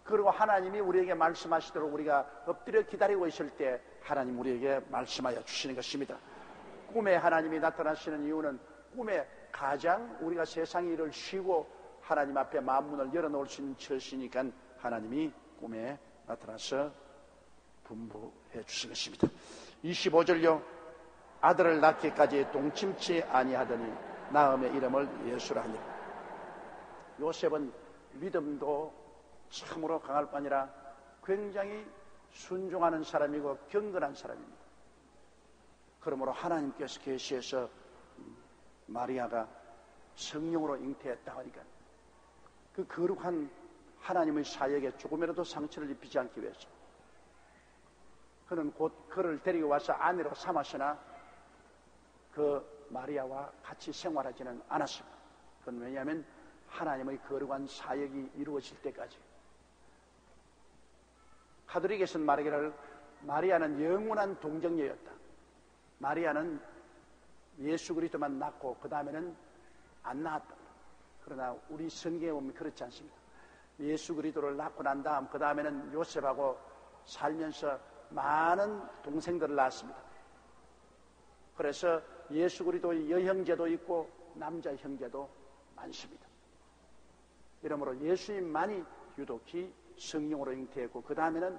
그리고 하나님이 우리에게 말씀하시도록 우리가 엎드려 기다리고 있을 때 하나님 우리에게 말씀하여 주시는 것입니다. 꿈에 하나님이 나타나시는 이유는 꿈에 가장 우리가 세상 일을 쉬고 하나님 앞에 마음문을 열어놓을 수 있는 처시니까 하나님이 꿈에 나타나서 분부해 주신 것입니다. 25절요. 아들을 낳기까지 동침치 아니하더니 나음의 이름을 예수라 하니라. 요셉은 믿음도 참으로 강할 뿐 아니라 굉장히 순종하는 사람이고 경건한 사람입니다. 그러므로 하나님께서 계시해서 마리아가 성령으로 잉태했다 하니까 그 거룩한 하나님의 사역에 조금이라도 상처를 입히지 않기 위해서 그는 곧 그를 데리고 와서 아내로 삼았으나 그 마리아와 같이 생활하지는 않았습니다. 그건 왜냐하면 하나님의 거룩한 사역이 이루어질 때까지. 가톨릭에서는 말하기를 마리아는 영원한 동정녀였다. 마리아는 예수 그리스도만 낳고 그 다음에는 안 낳았다. 그러나 우리 성경에 보면 그렇지 않습니다. 예수 그리스도를 낳고 난 다음 그 다음에는 요셉하고 살면서 많은 동생들을 낳았습니다. 그래서 예수 그리스도의 여형제도 있고 남자 형제도 많습니다. 이러므로 예수님만이 유독히 성령으로 잉태했고 그 다음에는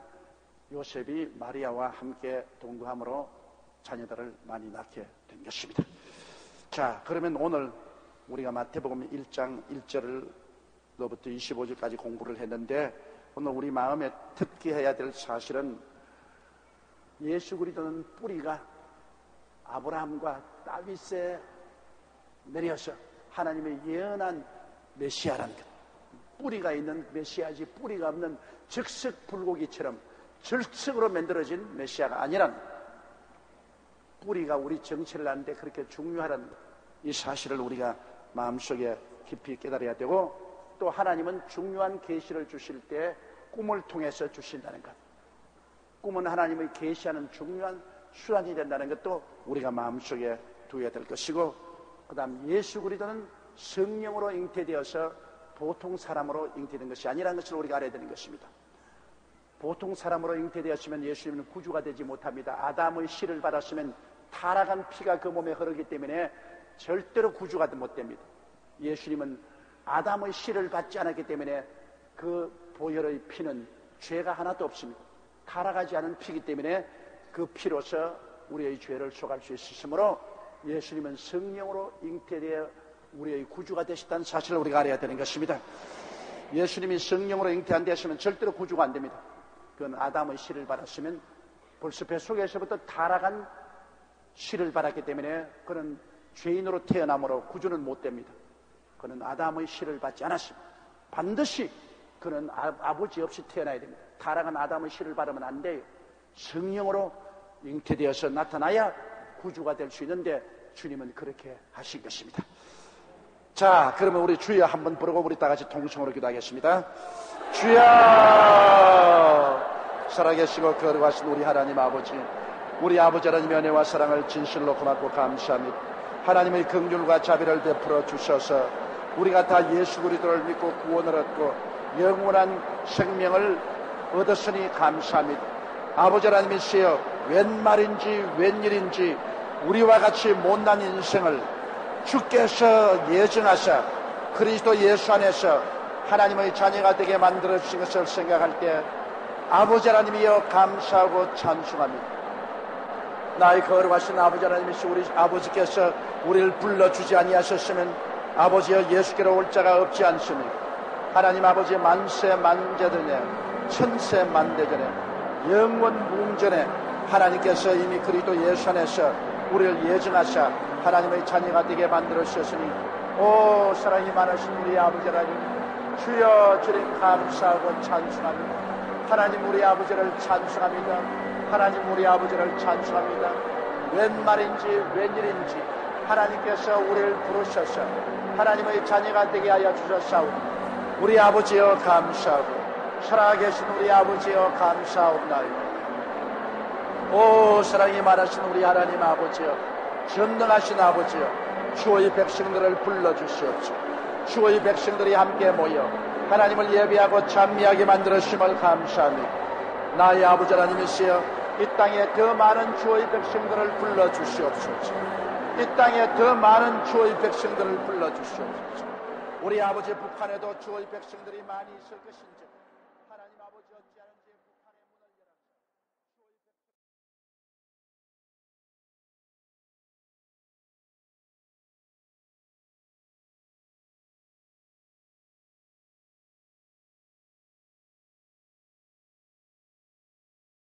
요셉이 마리아와 함께 동거함으로 자녀들을 많이 낳게 된 것입니다. 자, 그러면 오늘 우리가 마태복음 1장 1절로부터 25절까지 공부를 했는데 오늘 우리 마음에 특기해야 될 사실은 예수 그리스도는 뿌리가 아브라함과 다윗에 내려서 하나님의 예언한 메시아라는 것. 뿌리가 있는 메시아지 뿌리가 없는 즉석 불고기처럼 절석으로 만들어진 메시아가 아니란 뿌리가 우리 정체를 아는데 그렇게 중요하다는 이 사실을 우리가 마음속에 깊이 깨달아야 되고, 또 하나님은 중요한 계시를 주실 때 꿈을 통해서 주신다는 것, 꿈은 하나님의 계시하는 중요한 수단이 된다는 것도 우리가 마음속에 두어야 될 것이고, 그 다음 예수 그리스도는 성령으로 잉태되어서 보통 사람으로 잉태된 것이 아니라는 것을 우리가 알아야 되는 것입니다. 보통 사람으로 잉태되었으면 예수님은 구주가 되지 못합니다. 아담의 씨를 받았으면 타락한 피가 그 몸에 흐르기 때문에 절대로 구주가 못 됩니다. 예수님은 아담의 씨를 받지 않았기 때문에 그 보혈의 피는 죄가 하나도 없습니다. 타락하지 않은 피이기 때문에 그 피로서 우리의 죄를 속할 수 있으므로 예수님은 성령으로 잉태되어 우리의 구주가 되셨다는 사실을 우리가 알아야 되는 것입니다. 예수님이 성령으로 잉태 안 되었으면 절대로 구주가 안 됩니다. 그건 아담의 씨를 받았으면 벌써 뱃속에서부터 타락한 씨를 받았기 때문에 그는 죄인으로 태어남으로 구주는 못 됩니다. 그는 아담의 씨를 받지 않았습니다. 반드시 그는 아버지 없이 태어나야 됩니다. 타락한 아담의 씨를 받으면 안 돼요. 성령으로 잉태되어서 나타나야 구주가 될 수 있는데 주님은 그렇게 하신 것입니다. 자, 그러면 우리 주여 한번 부르고 우리 다 같이 통성으로 기도하겠습니다. 주여, 살아계시고 거룩하신 우리 하나님 아버지, 우리 아버지 하나님의 은혜와 사랑을 진실로 고맙고 감사합니다. 하나님의 긍휼과 자비를 베풀어 주셔서 우리가 다 예수 그리스도를 믿고 구원을 얻고 영원한 생명을 얻었으니 감사합니다. 아버지 하나님이시여, 웬 말인지 웬일인지 우리와 같이 못난 인생을 주께서 예정하사 그리스도 예수 안에서 하나님의 자녀가 되게 만들어 주신 것을 생각할 때 아버지 하나님이여 감사하고 찬송합니다. 나의 거룩하신 아버지 하나님이시 우리 아버지께서 우리를 불러주지 아니하셨으면 아버지여 예수께로 올 자가 없지 않습니까? 하나님 아버지 만세 만대전에 천세 만대전에 영원 무궁전에 하나님께서 이미 그리스도 예수 안에서 우리를 예정하사 하나님의 자녀가 되게 만들어 주셨으니 오 사랑이 많으신 우리 아버지 하나님, 주여 주님 감사하고 찬송합니다. 하나님 우리 아버지를 찬송합니다. 하나님 우리 아버지를 찬송합니다. 웬 말인지 웬일인지 하나님께서 우리를 부르셔서 하나님의 자녀가 되게 하여 주셨사오니 우리 아버지여 감사하고 살아계신 우리 아버지여 감사옵나이다. 오 사랑이 많으신 우리 하나님 아버지여, 전능하신 아버지여, 주의 백성들을 불러주시옵소서. 주의 백성들이 함께 모여 하나님을 예배하고 찬미하게 만들었음을 감사합니다. 나의 아버지 하나님이시여, 이 땅에 더 많은 주의 백성들을 불러주시옵소서. 이 땅에 더 많은 주의 백성들을 불러주시옵소서. 우리 아버지 북한에도 주의 백성들이 많이 있을 것인지